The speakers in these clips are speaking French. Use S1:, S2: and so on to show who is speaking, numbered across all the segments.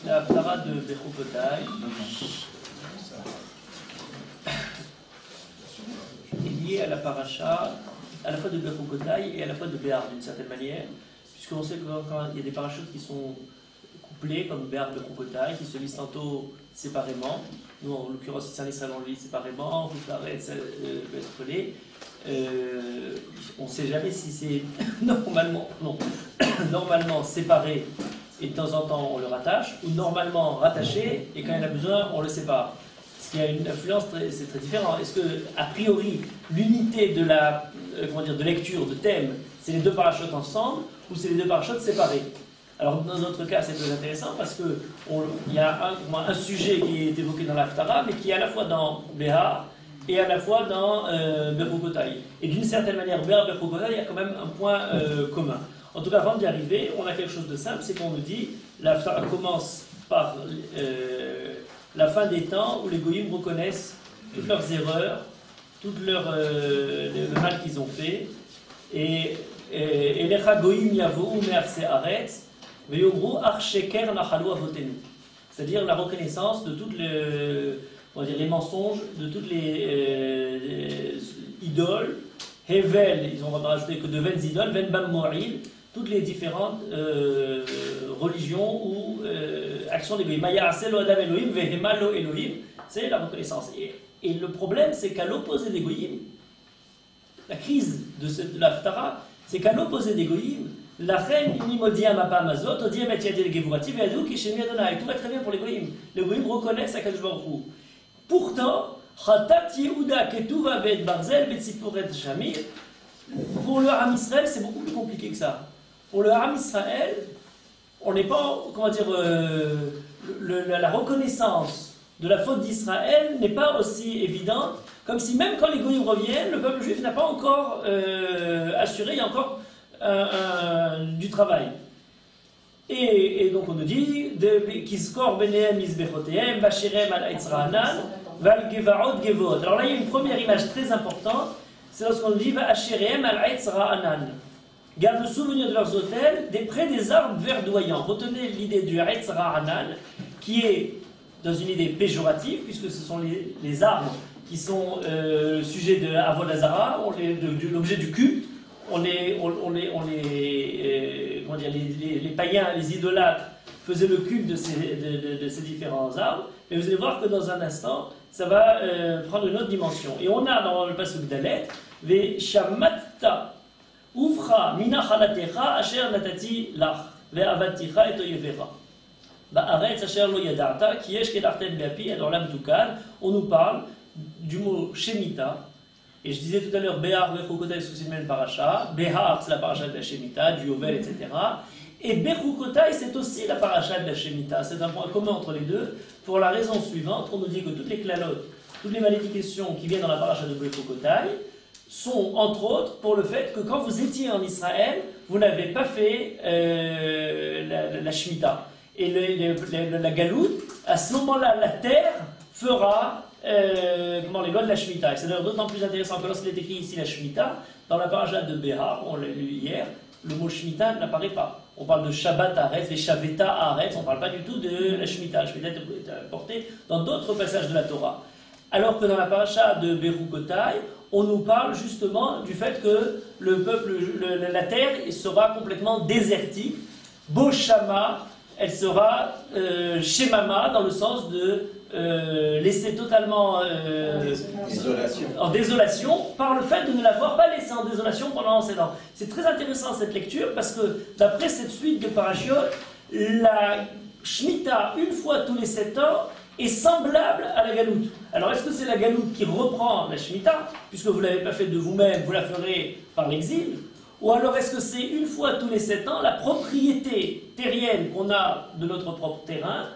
S1: La Haftara de Bechukotai est liée à la paracha, à la fois de Bechukotai et à la fois de Béar d'une certaine manière, puisqu'on sait que quand il y a des parachutes qui sont couplés, comme Béar Bechukotai, qui se lisent tantôt séparément. Nous, en l'occurrence, ici en Israël, on le lit séparément, Routaret peut être collé. On ne sait jamais si c'est normalement séparé et de temps en temps on le rattache, ou normalement rattaché et quand il y en a besoin on le sépare. Ce qui a une influence, c'est très différent. Est-ce que, a priori, l'unité de la de lecture, de thème, c'est les deux parachutes ensemble ou c'est les deux parachutes séparés? Alors dans notre cas c'est très intéressant parce qu'il y a un sujet qui est évoqué dans l'Haftara mais qui est à la fois dans Béhar et à la fois dans Bechukotai. Et d'une certaine manière, Béhar et Bechukotai, il y a quand même un point commun. En tout cas, avant d'y arriver, on a quelque chose de simple, c'est qu'on nous dit, l'Haftara commence par la fin des temps où les Goïms reconnaissent toutes leurs erreurs, tout le mal qu'ils ont fait, et Elecha Goïm Yavou Me'arse Aretz, Ve'yomru Archeker Nachalu Avotenu. C'est-à-dire la reconnaissance de toutes les mensonges, de toutes les idoles, Hevel, ils ont rajouté que de 20 idoles, Ven Bam Mo'il, toutes les différentes religions ou actions des Goïm. Maya Asel Lo Adam Elohim, Vehema Lo Elohim, c'est la reconnaissance. Et le problème, c'est qu'à l'opposé des Goïm, la crise de l'Haftara, c'est qu'à l'opposé des Goïm, la reine Nimodiam Apamazot, Odiam et Yadil Gevurati, Veadou Kishemi Adonai. Tout va très bien pour les Goïm. Les Goïm reconnaissent Akadosh Baruch Hu. Pourtant, Khatat Yehuda Ketuva Bet Barzel Bet Sipuret Shamir, pour le Haram Israël, c'est beaucoup plus compliqué que ça. Pour le Haram Israël, on n'est pas, la reconnaissance de la faute d'Israël n'est pas aussi évidente, comme si même quand les Goïm reviennent, le peuple juif n'a pas encore assuré, il y a encore du travail. Et donc on nous dit Kizkor benehem izbechotehem vashirem al etzra'anan val gevarot gevot. Alors là il y a une première image très importante, c'est lorsqu'on nous dit vashirem al etzra'anan. Garde le souvenir de leurs autels près des arbres verdoyants. Retenez l'idée du etzra'anan qui est dans une idée péjorative puisque ce sont les arbres qui sont sujets de Avod Hazara, l'objet du culte. Les païens, les idolâtres faisaient le culte de ces différents arbres, mais vous allez voir que dans un instant, ça va prendre une autre dimension. Et on a dans le pasuk d'Alet, Ve shamatta ufra mina chalatecha asher natati lach ve avaticha et oyevera. Ba'aretz asher lo yadarta ki yesh kedarten be'api ador lam tukan. On nous parle du mot shemita. Et je disais tout à l'heure, Béhar, Bechukotai, c'est le même paracha. Béhar, c'est la paracha de la Shemitah, du Yovel, etc. Et Bechukotai, c'est aussi la paracha de la Shemitah. C'est un point commun entre les deux, pour la raison suivante. On nous dit que toutes les klalotes, toutes les malédications qui viennent dans la paracha de Bechukotai sont, entre autres, pour le fait que quand vous étiez en Israël, vous n'avez pas fait la Shemitah. Et la galoute, à ce moment-là, la terre fera les lois de la Shemitah. Et c'est d'autant plus intéressant que lorsqu'il est écrit ici la Shemitah, dans la paracha de Béhar, on l'a lu hier, le mot Shemitah n'apparaît pas. On parle de Shabbat Haaretz, les Shaveta Haaretz, on ne parle pas du tout de la Shemitah. La Shemitah est apportée dans d'autres passages de la Torah. Alors que dans la paracha de Bechukotai, on nous parle justement du fait que le peuple, la terre sera complètement désertique. Boshama, elle sera Shemama, dans le sens de laissée totalement en désolation par le fait de ne l'avoir pas laissée en désolation pendant 7 ans. C'est très intéressant cette lecture parce que d'après cette suite de parachutes, la Shemitah, une fois tous les 7 ans, est semblable à la galoute. Alors est-ce que c'est la galoute qui reprend la Shemitah, puisque vous ne l'avez pas fait de vous-même, vous la ferez par l'exil? Ou alors est-ce que c'est une fois tous les 7 ans, la propriété terrienne qu'on a de notre propre terrain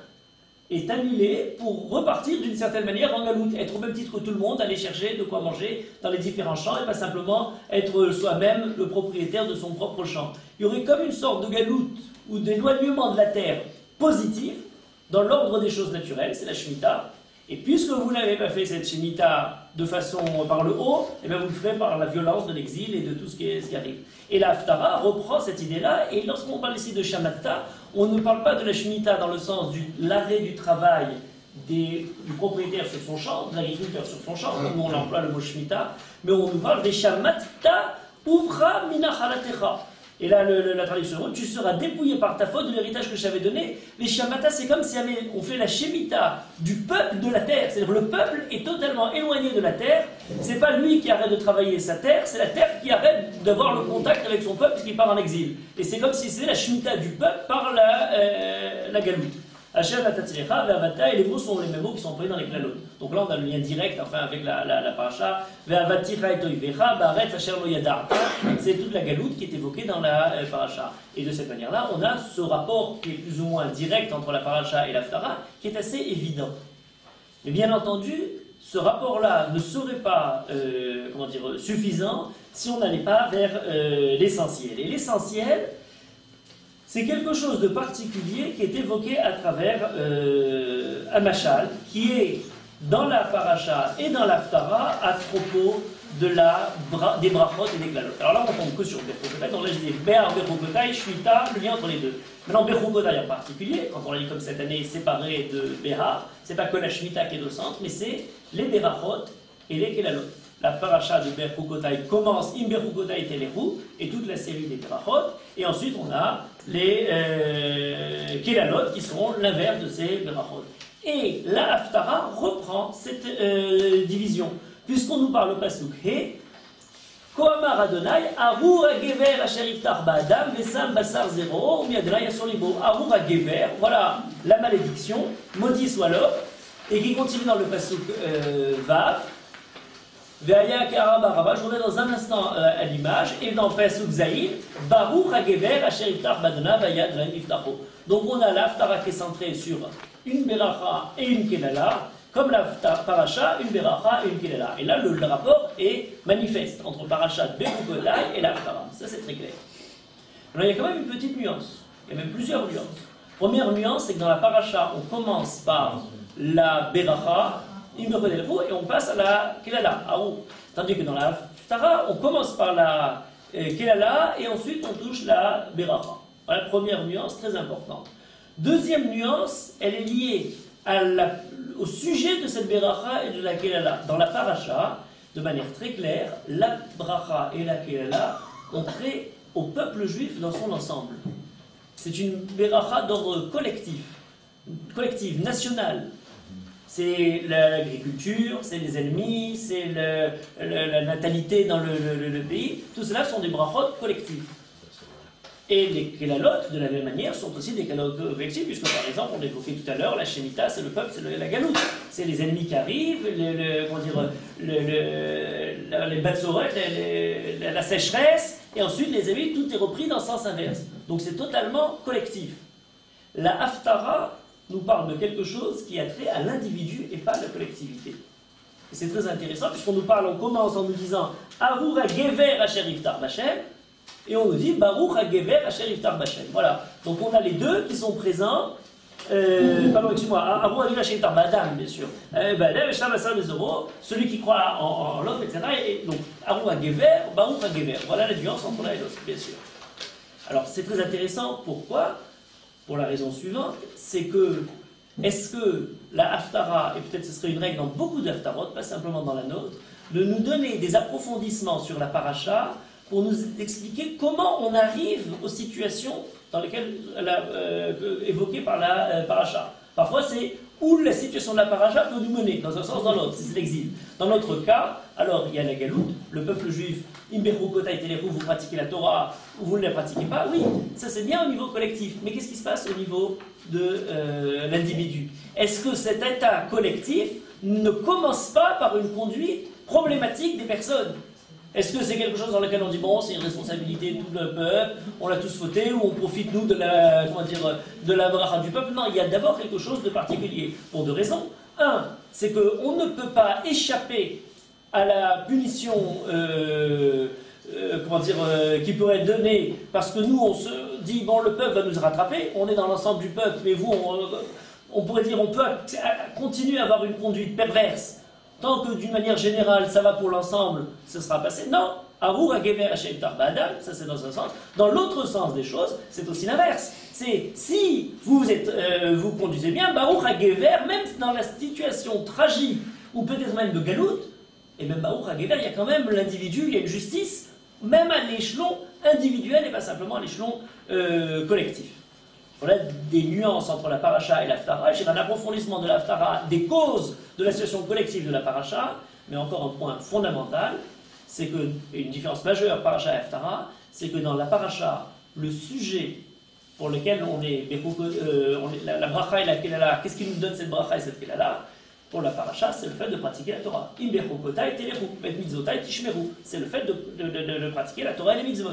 S1: est annulée pour repartir d'une certaine manière en galoute, être au même titre que tout le monde, aller chercher de quoi manger dans les différents champs et pas simplement être soi-même le propriétaire de son propre champ. Il y aurait comme une sorte de galoute ou d'éloignement de la terre positif dans l'ordre des choses naturelles, c'est la Shemitah. Et puisque vous n'avez pas fait cette Shemitah de façon par le haut, eh bien vous le ferez par la violence de l'exil et de tout ce qui arrive. Et la Haftara reprend cette idée-là, et lorsqu'on parle ici de Shamatta, on ne parle pas de la Shemitah dans le sens de l'arrêt du travail du propriétaire sur son champ, de l'agriculteur sur son champ, nous on emploie le mot Shemitah, mais on nous parle Veshamatta Uvra Minachalatecha. Et là, la traduction, tu seras dépouillé par ta faute de l'héritage que je t'avais donné. Les Shamata, c'est comme si on fait la Shemitah du peuple de la terre. C'est-à-dire le peuple est totalement éloigné de la terre. C'est pas lui qui arrête de travailler sa terre, c'est la terre qui arrête d'avoir le contact avec son peuple puisqu'il part en exil. Et c'est comme si c'était la Shemitah du peuple par la galoute. Et les mots sont les mêmes mots qui sont employés dans les clalot. Donc là, on a le lien direct avec la paracha. C'est toute la galoute qui est évoquée dans la paracha. Et de cette manière-là, on a ce rapport qui est plus ou moins direct entre la paracha et l'Haftara, qui est assez évident. Mais bien entendu, ce rapport-là ne serait pas suffisant si on n'allait pas vers l'essentiel. Et l'essentiel, c'est quelque chose de particulier qui est évoqué à travers un mashal, qui est dans la paracha et dans l'Haftara à propos des brachot et des klalot. Alors là, on tombe que sur Bechukotai. Donc là, je dis Be'ar Bechukotai, Shmita, le lien entre les deux. Maintenant, Bechukotai en particulier, quand on l'a dit comme cette année, séparé de Behar, c'est pas que la Shmita qui est au centre, mais c'est les berachot et les kelalot. La paracha de Bechukotai commence Im Bechukotai Telehu et toute la série des berachot, et ensuite on a les kelalot qui sont l'inverse de ces berachot. Et la Haftara reprend cette division, puisqu'on nous parle au pasuk He, Koamar Adonai, Arur Gever Asher Iftar Ba'adam, Vesam Basar Zero, Mi Adonai Asur Libo. Arur Gever, voilà la malédiction, maudit soit l'homme, et qui continue dans le pasuk Vav. Ve'aya Karabaraba, je reviens dans un instant à l'image, et dans pasuk Zaïd, Baruch HaGever Asher Iftar Ba'adona Vaya Adonai Iftacho. Donc on a l'Haftara qui est centrée sur une Beracha et une Kelala, comme la paracha, une Beracha et une Kelala. Et là, le rapport est manifeste entre paracha de Bechukotai et l'Haftara. Ça, c'est très clair. Alors, il y a quand même une petite nuance. Il y a même plusieurs nuances. Première nuance, c'est que dans la paracha, on commence par la Beracha, et on passe à la Kelala, tandis que dans la Haftara, on commence par la Kelala et ensuite on touche la Beracha. Voilà, première nuance très importante. Deuxième nuance, elle est liée au sujet de cette Beracha et de la Kelala. Dans la paracha, de manière très claire, la Bracha et la Kelala ont trait au peuple juif dans son ensemble. C'est une Beracha d'ordre collectif, national. C'est l'agriculture, c'est les ennemis, c'est la natalité dans le pays. Tout cela sont des brachot collectifs. Et les kelalot, de la même manière, sont aussi des kelalot collectifs, puisque par exemple, on évoquait tout à l'heure, la Shemitah, c'est le peuple, c'est la galoute. C'est les ennemis qui arrivent, les batzoret, la sécheresse, et ensuite les ennemis, tout est repris dans le sens inverse. Donc c'est totalement collectif. La Haftara nous parle de quelque chose qui a trait à l'individu et pas à la collectivité. Et c'est très intéressant, puisqu'on nous parle, on commence en nous disant Arura Gever Asher Iftar Bashem, et on nous dit Baruch HaGever Asher Iftar Bashem. Voilà. Donc on a les deux qui sont présents. Pardon, excuse-moi. Arura Gever Asher Iftar Badam, bien sûr. Celui qui croit en l'autre, etc. Et donc Arura Gever, Baruch HaGever. Voilà la nuance entre l'un et l'autre, bien sûr. Alors c'est très intéressant. Pourquoi? Pour la raison suivante, c'est que est-ce que la Haftara, et peut-être ce serait une règle dans beaucoup d'Haftarot, pas simplement dans la nôtre, de nous donner des approfondissements sur la paracha pour nous expliquer comment on arrive aux situations dans lesquelles évoquées par la paracha. Parfois c'est où la situation de la paracha peut nous mener, dans un sens ou dans l'autre, c'est l'exil. Dans notre cas, alors il y a la galoute, le peuple juif, Imbechukotai Telehu, vous pratiquez la Torah ou vous ne la pratiquez pas, oui, ça c'est bien au niveau collectif, mais qu'est-ce qui se passe au niveau de l'individu? Est-ce que cet état collectif ne commence pas par une conduite problématique des personnes? Est-ce que c'est quelque chose dans lequel on dit bon, c'est une responsabilité de tout le peuple, on l'a tous fauté, ou on profite nous de la bracha du peuple? Non, il y a d'abord quelque chose de particulier, pour deux raisons. Un, c'est qu'on ne peut pas échapper à la punition qui pourrait être donnée, parce que nous on se dit bon, le peuple va nous rattraper, on est dans l'ensemble du peuple, mais vous, on pourrait dire on peut continuer à avoir une conduite perverse. Tant que d'une manière générale ça va pour l'ensemble, ce sera passé. Non, Arur hagever asher iftar ba'adam, ça c'est dans un sens. Dans l'autre sens des choses, c'est aussi l'inverse. C'est si vous conduisez bien, Baruch hagever, même dans la situation tragique, ou peut-être même de galoute, et même Baruch hagever, il y a quand même l'individu, il y a une justice, même à l'échelon individuel et pas simplement à l'échelon collectif. Voilà des nuances entre la paracha et l'Haftara. J'ai un approfondissement de l'Haftara, des causes de la situation collective de la paracha, mais encore un point fondamental, c'est que, et une différence majeure paracha et Haftara, c'est que dans la paracha, le sujet pour lequel on est la bracha et la kelala, qu'est-ce qui nous donne cette bracha et cette kelala? Pour la paracha, c'est le fait de pratiquer la Torah. C'est le fait de pratiquer la Torah et les mitzvot.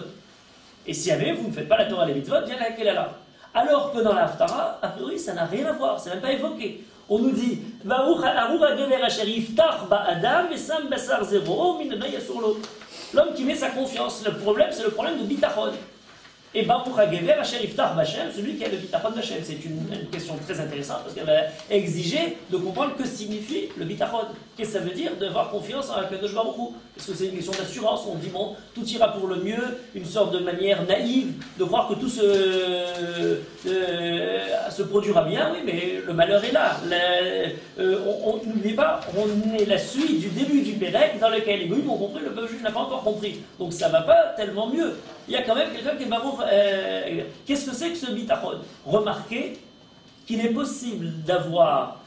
S1: Et si jamais vous ne faites pas la Torah et les mitzvot, bien la kelala. Alors que dans la Haftara, a priori, ça n'a rien à voir, c'est même pas évoqué. On nous dit, l'homme qui met sa confiance, le problème, c'est le problème de bitachon. Et Baruch hagever asher iftach b'Hashem, celui qui a le bitachon d'Hashem. C'est une question très intéressante parce qu'elle va exiger de comprendre que signifie le bitachon. Qu'est-ce que ça veut dire d'avoir confiance en Akadosh Baruch Hu? Est-ce que c'est une question d'assurance? On dit bon, tout ira pour le mieux, une sorte de manière naïve de croire que tout se produira bien. Oui, mais le malheur est là. N'oubliez pas, on est la suite du début du Pérec dans lequel les Goïms ont compris, le peuple juif n'a pas encore compris. Donc ça ne va pas tellement mieux. Il y a quand même quelqu'un qui est barouf. Qu'est-ce que c'est que ce bitachon? Remarquez qu'il est possible d'avoir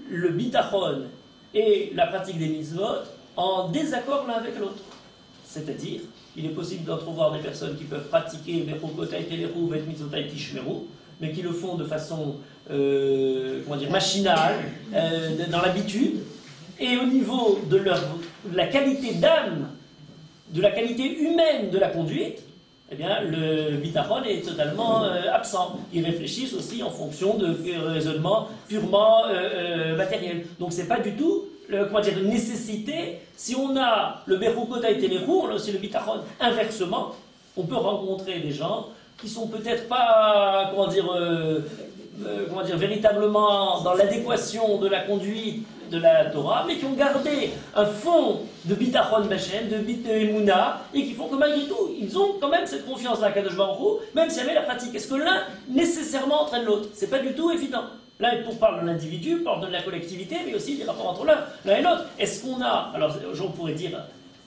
S1: le bitachon et la pratique des mitzvot en désaccord l'un avec l'autre. C'est-à-dire, il est possible d'entrevoir des personnes qui peuvent pratiquer Bechokotai Teleru, Bet Mitzvotai Tishmeru, mais qui le font de façon machinale, dans l'habitude, et au niveau de la qualité d'âme, de la qualité humaine de la conduite, eh bien, le bitachon est totalement absent. Ils réfléchissent aussi en fonction de raisonnements purement matériels. Donc, c'est pas du tout une nécessité. Si on a le Bechokotai Teleru, on a aussi le bitachon. Inversement, on peut rencontrer des gens qui sont peut-être pas, véritablement dans l'adéquation de la conduite de la Torah, mais qui ont gardé un fond de bitachon b'Hashem, de emuna, et qui font que malgré tout, ils ont quand même cette confiance dans la Kadosh Baruch Hu, même si jamais la pratique. Est-ce que l'un nécessairement entraîne l'autre? C'est pas du tout évident. Là, pour parler de l'individu, parle de la collectivité, mais aussi des rapports entre l'un et l'autre. Est-ce qu'on a, alors on pourrait dire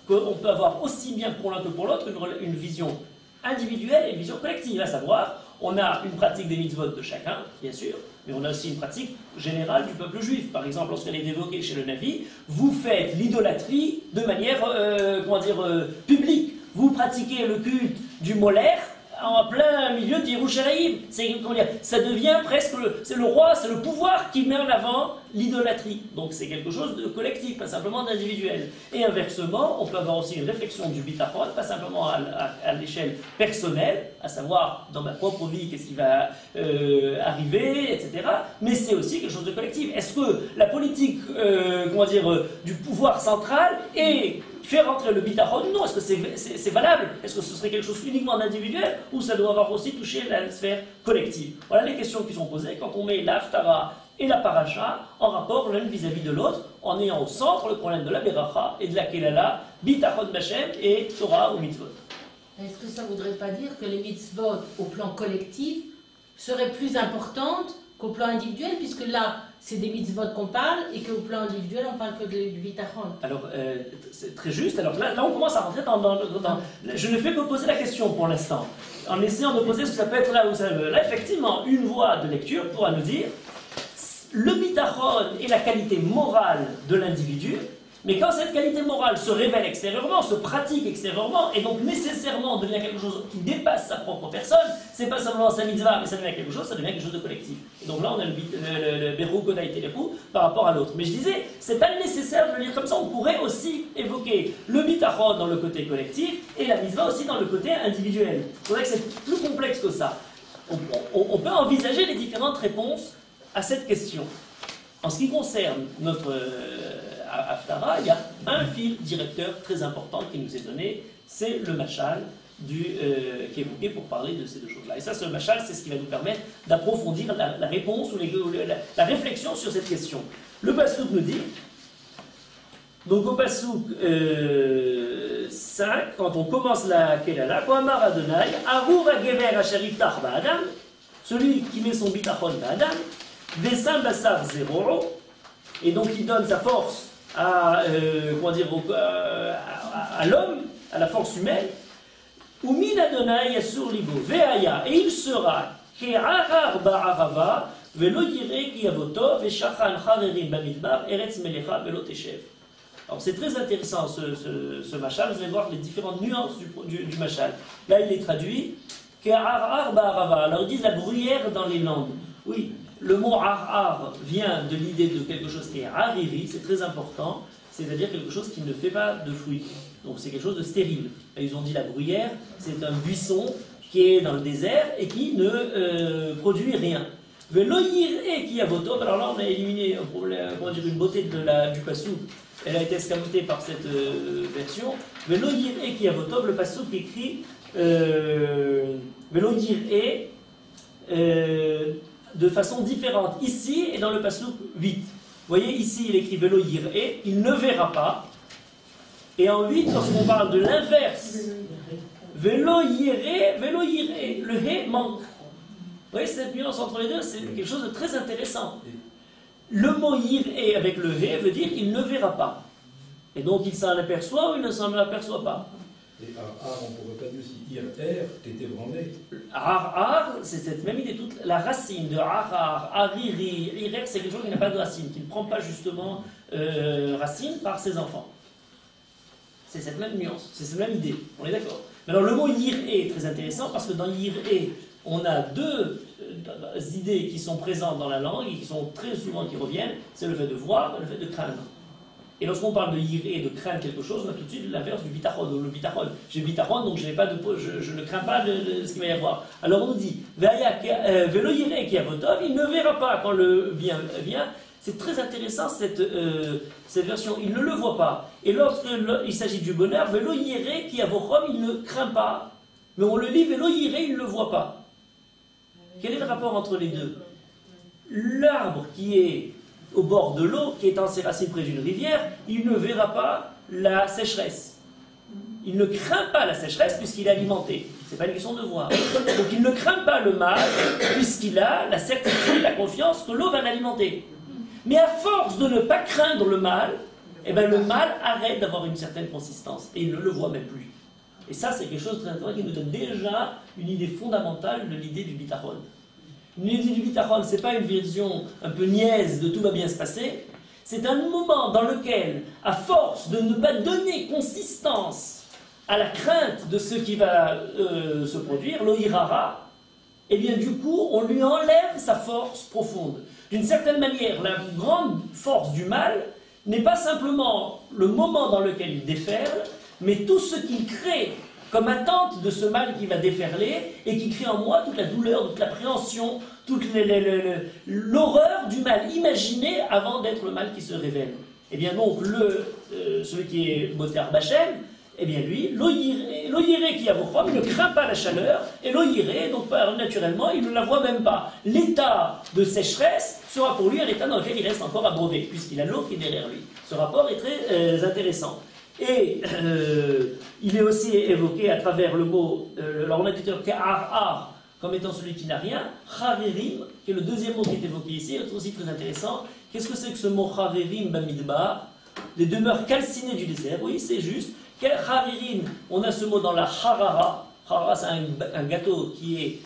S1: qu'on peut avoir aussi bien pour l'un que pour l'autre une vision individuelle et une vision collective, à savoir, on a une pratique des mitzvot de chacun, bien sûr, mais on a aussi une pratique générale du peuple juif. Par exemple, lorsqu'elle est évoquée chez le Navi, vous faites l'idolâtrie de manière, publique. Vous pratiquez le culte du Molaire en plein milieu d'Yerushalayim. Ça devient presque, c'est le roi, c'est le pouvoir qui met en avant l'idolâtrie. Donc c'est quelque chose de collectif, pas simplement d'individuel. Et inversement, on peut avoir aussi une réflexion du bitachon, pas simplement à l'échelle personnelle, à savoir dans ma propre vie qu'est-ce qui va arriver, etc. Mais c'est aussi quelque chose de collectif. Est-ce que la politique, du pouvoir central est faire rentrer le bitachon? Non. Est-ce que c'est valable? Est-ce que ce serait quelque chose uniquement d'individuel ou ça doit avoir aussi touché la sphère collective? Voilà les questions qui sont posées quand on met l'Haftara et la paracha en rapport l'un vis-à-vis de l'autre, en ayant au centre le problème de la beracha et de la kelala, bitachon b'Hashem et Torah ou mitzvot.
S2: Est-ce que ça ne voudrait pas dire que les mitzvot au plan collectif seraient plus importantes qu'au plan individuel, puisque là, c'est des mitzvot qu'on parle, et qu'au plan individuel, on parle que du bitachon? Alors,
S1: c'est très juste. Alors là, on commence à rentrer dans je ne fais que poser la question pour l'instant, en essayant de poser ce que ça peut être là où ça veut. Là, effectivement, une voie de lecture pourra nous dire le bitachon est la qualité morale de l'individu, mais quand cette qualité morale se révèle extérieurement, se pratique extérieurement, et donc nécessairement devient quelque chose qui dépasse sa propre personne, c'est pas simplement sa mitzvah, mais ça devient quelque chose de collectif. Et donc là, on a le Bechokotai Teleru par rapport à l'autre. Mais je disais, c'est pas nécessaire de le lire comme ça, on pourrait aussi évoquer le bitachon dans le côté collectif, et la mitzvah aussi dans le côté individuel. C'est vrai que c'est plus complexe que ça. On peut envisager les différentes réponses à cette question. En ce qui concerne notre Haftara, il y a un fil directeur très important qui nous est donné, c'est le machal qui est évoqué pour parler de ces deux choses-là. Et ça, ce machal, c'est ce qui va nous permettre d'approfondir la réponse ou la réflexion sur cette question. Le pasuk nous dit Donc au Passouk 5, quand on commence la Kelala, Koamar Adonai, Arur Agever Asherif Tach Ba'adam, celui qui met son bitachon Ba'adam, Vesam Bassar Zero, et donc il donne sa force à, à l'homme, à la force humaine, Umin Adonai Yasur Libo, Veaya, et il sera Ke'arar Ba'arava, Velo Yire Kiyavoto, Veshachan Charerim Bamidbar, Eretz Melecha Velo Teshev. Alors c'est très intéressant ce machal, vous allez voir les différentes nuances du machal. Là il est traduit, Ke'arar Ba'arava, alors ils disent la bruyère dans les langues. Oui, le mot ar vient de l'idée de quelque chose qui est hariri, c'est très important, c'est-à-dire quelque chose qui ne fait pas de fruits. Donc c'est quelque chose de stérile. Là, ils ont dit la bruyère, c'est un buisson qui est dans le désert et qui ne produit rien. Alors là on a éliminé un problème, une beauté du passouk. Elle a été escamotée par cette version. Velo yir'e ki avotov, le passouk écrit Velo yir'e de façon différente ici et dans le passouk 8. Vous voyez ici il écrit Velo yir'e, il ne verra pas. Et en 8, lorsqu'on parle de l'inverse, Velo yir'e, le he manque. Vous voyez cette nuance entre les deux, c'est quelque chose de très intéressant. Le mot yir'e avec le he veut dire il ne verra pas. Et donc il s'en aperçoit ou il ne s'en aperçoit pas.
S3: Et ar, on ne pourrait pas dire si ir, t'étais branlé.
S1: Ar, c'est cette même idée, toute la racine de ar, ariri, irer, c'est quelque chose qui n'a pas de racine, qui ne prend pas justement racine par ses enfants. C'est cette même nuance, c'est cette même idée, on est d'accord. Mais alors le mot yir'e est très intéressant parce que dans yir'e, on a deux idées qui sont présentes dans la langue et qui sont très souvent qui reviennent, c'est le fait de voir et le fait de craindre. Et lorsqu'on parle de yir'e, de craindre quelque chose, on a tout de suite l'inverse du bitachon. Le bitachon, j'ai bitachon, donc je ne crains pas de ce qu'il va y avoir. Alors on nous dit, velo yir'e ki avotov, il ne verra pas quand le bien vient. C'est très intéressant cette version, il ne le voit pas. Et lorsqu'il s'agit du bonheur, velo yir'e ki avochom, il ne craint pas. Mais on le lit, velo yir'e, il ne le voit pas. Quel est le rapport entre les deux? L'arbre qui est au bord de l'eau, qui étend ses racines près d'une rivière, il ne verra pas la sécheresse. Il ne craint pas la sécheresse puisqu'il est alimenté. Ce n'est pas une question de voir. Donc il ne craint pas le mal puisqu'il a la certitude, la confiance que l'eau va l'alimenter. Mais à force de ne pas craindre le mal, eh ben le mal arrête d'avoir une certaine consistance et il ne le voit même plus. Et ça, c'est quelque chose de très intéressant qui nous donne déjà une idée fondamentale de l'idée du bitachon. L'idée du bitachon, ce n'est pas une vision un peu niaise de tout va bien se passer, c'est un moment dans lequel, à force de ne pas donner consistance à la crainte de ce qui va se produire, l'ohirara, et bien du coup, on lui enlève sa force profonde. D'une certaine manière, la grande force du mal n'est pas simplement le moment dans lequel il déferle, mais tout ce qu'il crée comme attente de ce mal qui va déferler et qui crée en moi toute la douleur, toute l'appréhension, toute l'horreur du mal imaginé avant d'être le mal qui se révèle. Et bien donc, celui qui est Moter Bachem, eh bien lui, l'oyiré qui a vos il ne craint pas la chaleur, et l'oyiré, donc naturellement, il ne la voit même pas. L'état de sécheresse sera pour lui un état dans lequel il reste encore abreuvé, puisqu'il a l'eau qui est derrière lui. Ce rapport est très intéressant. Et il est aussi évoqué à travers le mot, alors on a dit Ke'ar, comme étant celui qui n'a rien, Charerim, qui est le deuxième mot qui est évoqué ici, est aussi très intéressant. Qu'est-ce que c'est que ce mot Charerim Bamidbar? Les demeures calcinées du désert, oui, c'est juste. Charerim, on a ce mot dans la Harara. Harara, c'est un gâteau qui est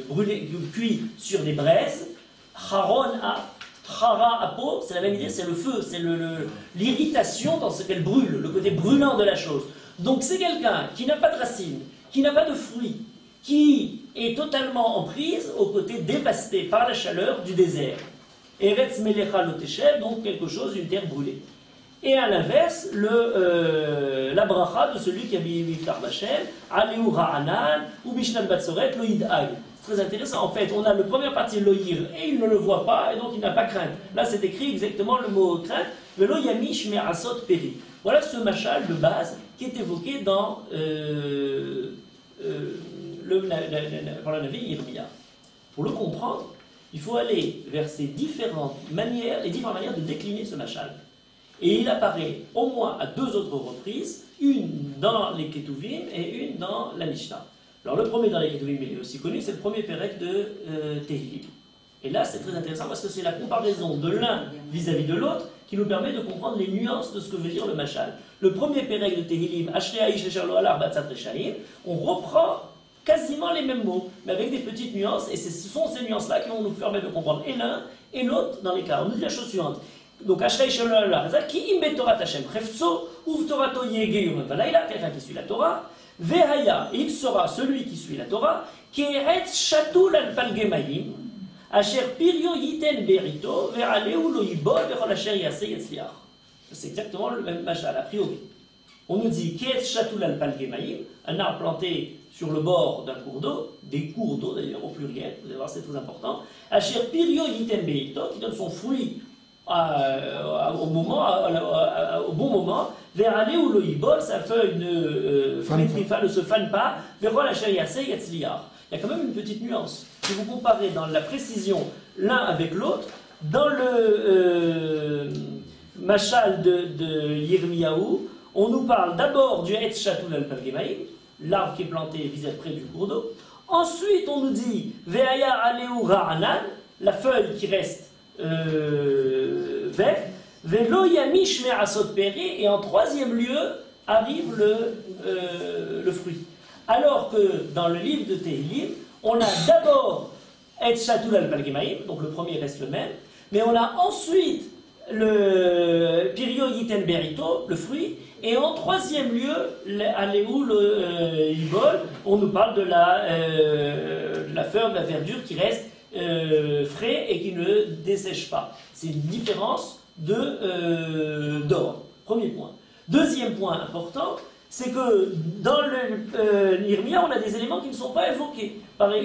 S1: brûlé, cuit sur des braises. Haron Chara apo, c'est la même idée, c'est le feu, c'est l'irritation dans ce qu'elle brûle, le côté brûlant de la chose. Donc c'est quelqu'un qui n'a pas de racines, qui n'a pas de fruits, qui est totalement en prise au côté dévasté par la chaleur du désert. Eretz melecha loteshev, donc quelque chose, une terre brûlée. Et à l'inverse, la bracha de celui qui a mis Miftar Bachem, Aleu Ra'anan, ou Bishnan Batsoret, Loïd Ag. Très intéressant. En fait, on a le premier partie l'oïr et il ne le voit pas et donc il n'a pas crainte. Là, c'est écrit exactement le mot crainte. Velo yamish me'asot peri. Voilà ce machal de base qui est évoqué dans par la Navi Yirmiya. Pour le comprendre, il faut aller vers ces différentes manières, les différentes manières de décliner ce machal. Et il apparaît au moins à 2 autres reprises, une dans les Ketuvim et une dans la Mishnah. Alors le premier dans les Ketuvim, il est aussi connu, c'est le premier Pérec de Tehillim. Et là, c'est très intéressant parce que c'est la comparaison de l'un vis-à-vis de l'autre qui nous permet de comprendre les nuances de ce que veut dire le Machal. Le premier Pérec de Tehillim, on reprend quasiment les mêmes mots, mais avec des petites nuances, et ce sont ces nuances-là qui vont nous permettre de comprendre et l'un et l'autre dans les cas. On nous dit la chose suivante. Donc, qui imbe Torah Hashem Chefzo, Uv Torato Yege Yom Valayla, quelqu'un qui suit la Torah, Vehaya, il sera celui qui suit la Torah, Keretz Shatul al Palgemaim, Asher Pirio Yiten Berito, Veraleu lo Yibol, Verol Asher Yase Yetzliach. C'est exactement le même machal, a priori. On nous dit Keretz Shatul al Palgemaim, un arbre planté sur le bord d'un cours d'eau, des cours d'eau d'ailleurs au pluriel, vous allez voir c'est très important, Asher Pirio Yiten Berito, qui donne son fruit au bon moment, vers aller où le hibol, sa feuille ne se fane pas, vers la shayase yatzliar. Il y a quand même une petite nuance. Si vous comparez dans la précision l'un avec l'autre, dans le machal de Yirmiyahu, on nous parle d'abord du Etz Shatul al-Palgemaim, l'arbre qui est planté vis-à-vis près du cours d'eau. Ensuite, on nous dit Ve'aya aleu ra'anan, la feuille qui reste vert, Velo Yamish Me'asot Peri, et en troisième lieu arrive le fruit. Alors que dans le livre de Tehillim, on a d'abord Et Shatul al-Palgemaim, donc le premier reste le même, mais on a ensuite le Pirio Yiten Berito, le fruit, et en troisième lieu, Aléou le Ibol, on nous parle de la fleur, de la verdure qui reste frais et qui ne dessèche pas. C'est une différence d'ordre. Premier point. Deuxième point important, c'est que dans l'Irmia, on a des éléments qui ne sont pas évoqués.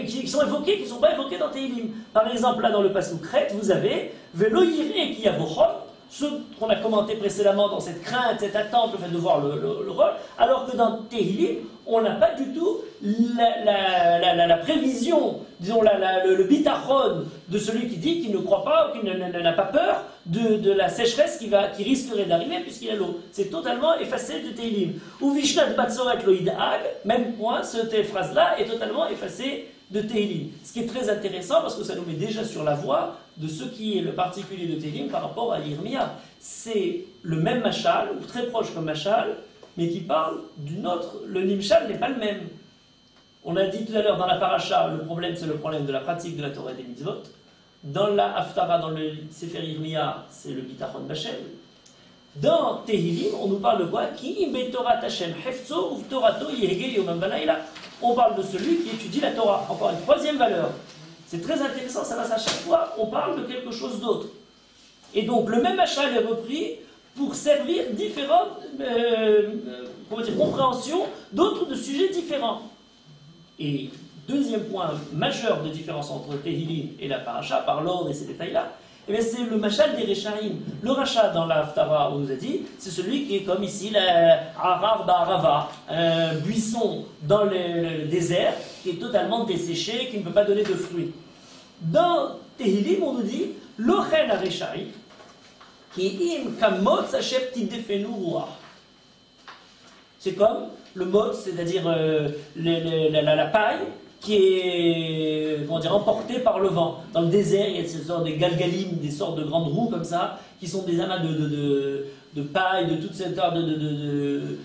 S1: Qui sont évoqués, qui ne sont pas évoqués dans Tehillim. Par exemple, là dans le Pasuk Crète, vous avez Velo Yireh ki yavochon, ce qu'on a commenté précédemment dans cette crainte, cette attente, le fait de voir le rôle, alors que dans Tehillim, on n'a pas du tout la prévision, disons le bitachon de celui qui dit qu'il ne croit pas ou qui n'a pas peur de la sécheresse qui risquerait d'arriver puisqu'il y a l'eau. C'est totalement effacé de Tehillim. Ou Vishnat Batsoret Loïd'ag, même point, cette phrase-là est totalement effacée de Tehillim. Ce qui est très intéressant parce que ça nous met déjà sur la voie de ce qui est le particulier de Tehillim par rapport à Yirmia. C'est le même machal, ou très proche comme machal, mais qui parle d'une autre. Le Nimshal n'est pas le même. On a dit tout à l'heure dans la paracha, le problème c'est le problème de la pratique de la Torah et des mitzvot. Dans la Haftara, dans le Sefer Yirmia, c'est le Bitachon B'Hashem. Dans Tehillim, on nous parle de quoi? Ki imbe Torah Hashem hefzo uv Torato yehege yomam v'layla. On parle de celui qui étudie la Torah. Encore une troisième valeur. C'est très intéressant, ça passe à chaque fois, on parle de quelque chose d'autre. Et donc le même machal est repris pour servir différentes compréhensions d'autres de sujets différents. Et deuxième point majeur de différence entre Tehillim et la paracha, par l'ordre et ces détails-là, eh c'est le machal des Rechaim. Le rachat dans la Haftara, on nous a dit, c'est celui qui est comme ici, l'Arar Ba'arava, un buisson dans le désert qui est totalement desséché, qui ne peut pas donner de fruits. Dans Tehillim, on nous dit, Lochen Areshai, qui im kamot sachet tidefenu ruach. C'est comme le mot, c'est-à-dire la paille qui est emportée par le vent. Dans le désert, il y a ces sortes de galgalim, des sortes de grandes roues comme ça, qui sont des amas de paille, de toute cette sorte de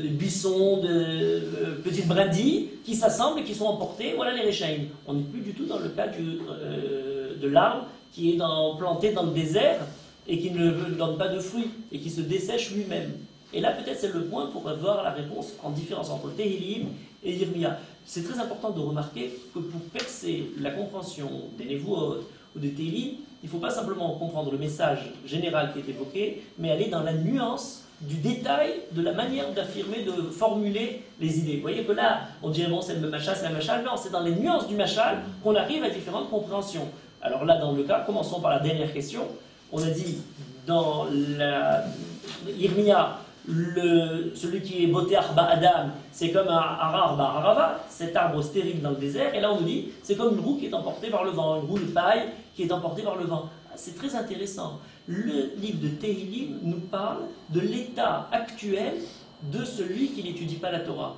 S1: buissons, de petites brindilles, qui s'assemblent et qui sont emportées. Voilà les Rechaim. On n'est plus du tout dans le cas de l'arbre qui est planté dans le désert et qui ne donne pas de fruits et qui se dessèche lui-même. Et là, peut-être, c'est le point pour avoir la réponse en différence entre Tehillim et Yirmia. C'est très important de remarquer que pour percer la compréhension des Nevuot ou des Tehillim, il ne faut pas simplement comprendre le message général qui est évoqué, mais aller dans la nuance du détail de la manière d'affirmer, de formuler les idées. Vous voyez que là, on dirait, bon, c'est le machal, c'est un machal. Non, c'est dans les nuances du machal qu'on arrive à différentes compréhensions. Alors là, dans le cas, commençons par la dernière question. On a dit, dans la Yirmia, celui qui est boté Arba Adam, c'est comme un Arar Ba'arava, cet arbre stérile dans le désert, et là on nous dit, c'est comme une roue qui est emportée par le vent, une roue de paille qui est emportée par le vent. c'est très intéressant. Le livre de Tehillim nous parle de l'état actuel de celui qui n'étudie pas la Torah.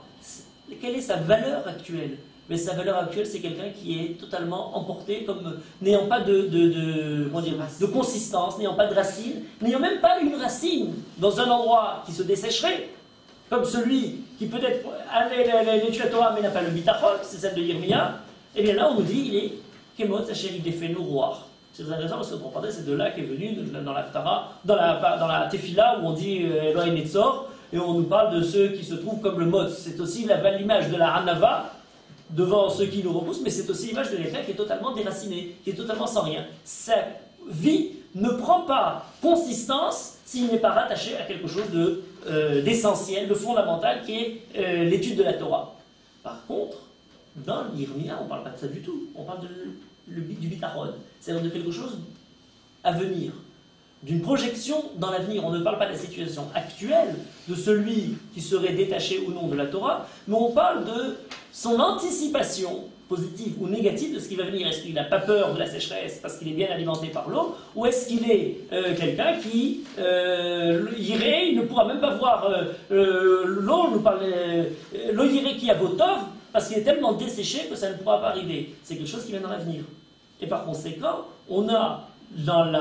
S1: Quelle est sa valeur actuelle? Mais sa valeur actuelle, c'est quelqu'un qui est totalement emporté, comme n'ayant pas de consistance, n'ayant pas de racine, n'ayant même pas une racine dans un endroit qui se dessécherait, comme celui qui peut-être l'étudie la Torah mais n'a pas le bitachon, c'est celle de Yirmia. Et bien là, on nous dit, il est Kemot Sacher Idefenu Roar. C'est très intéressant parce que c'est de là qu'est venu dans l'Aftara, dans la Tefila où on dit Elohim Netzor, et on nous parle de ceux qui se trouvent comme le mot. C'est aussi l'image de la Hanava devant ceux qui nous repoussent, mais c'est aussi l'image de quelqu'un qui est totalement déraciné, qui est totalement sans rien. Sa vie ne prend pas consistance s'il n'est pas rattaché à quelque chose d'essentiel, de fondamental, qui est l'étude de la Torah. Par contre, dans l'Yirmia, on ne parle pas de ça du tout. On parle du bitachon, c'est-à-dire de quelque chose à venir, d'une projection dans l'avenir. On ne parle pas de la situation actuelle de celui qui serait détaché ou non de la Torah, mais on parle de son anticipation positive ou négative de ce qui va venir. Est-ce qu'il n'a pas peur de la sécheresse parce qu'il est bien alimenté par l'eau, ou est-ce qu'il est quelqu'un qui irait, il ne pourra même pas voir l'eau, l'eau irait qui a Votov, parce qu'il est tellement desséché que ça ne pourra pas arriver. C'est quelque chose qui vient dans l'avenir. Et par conséquent, on a dans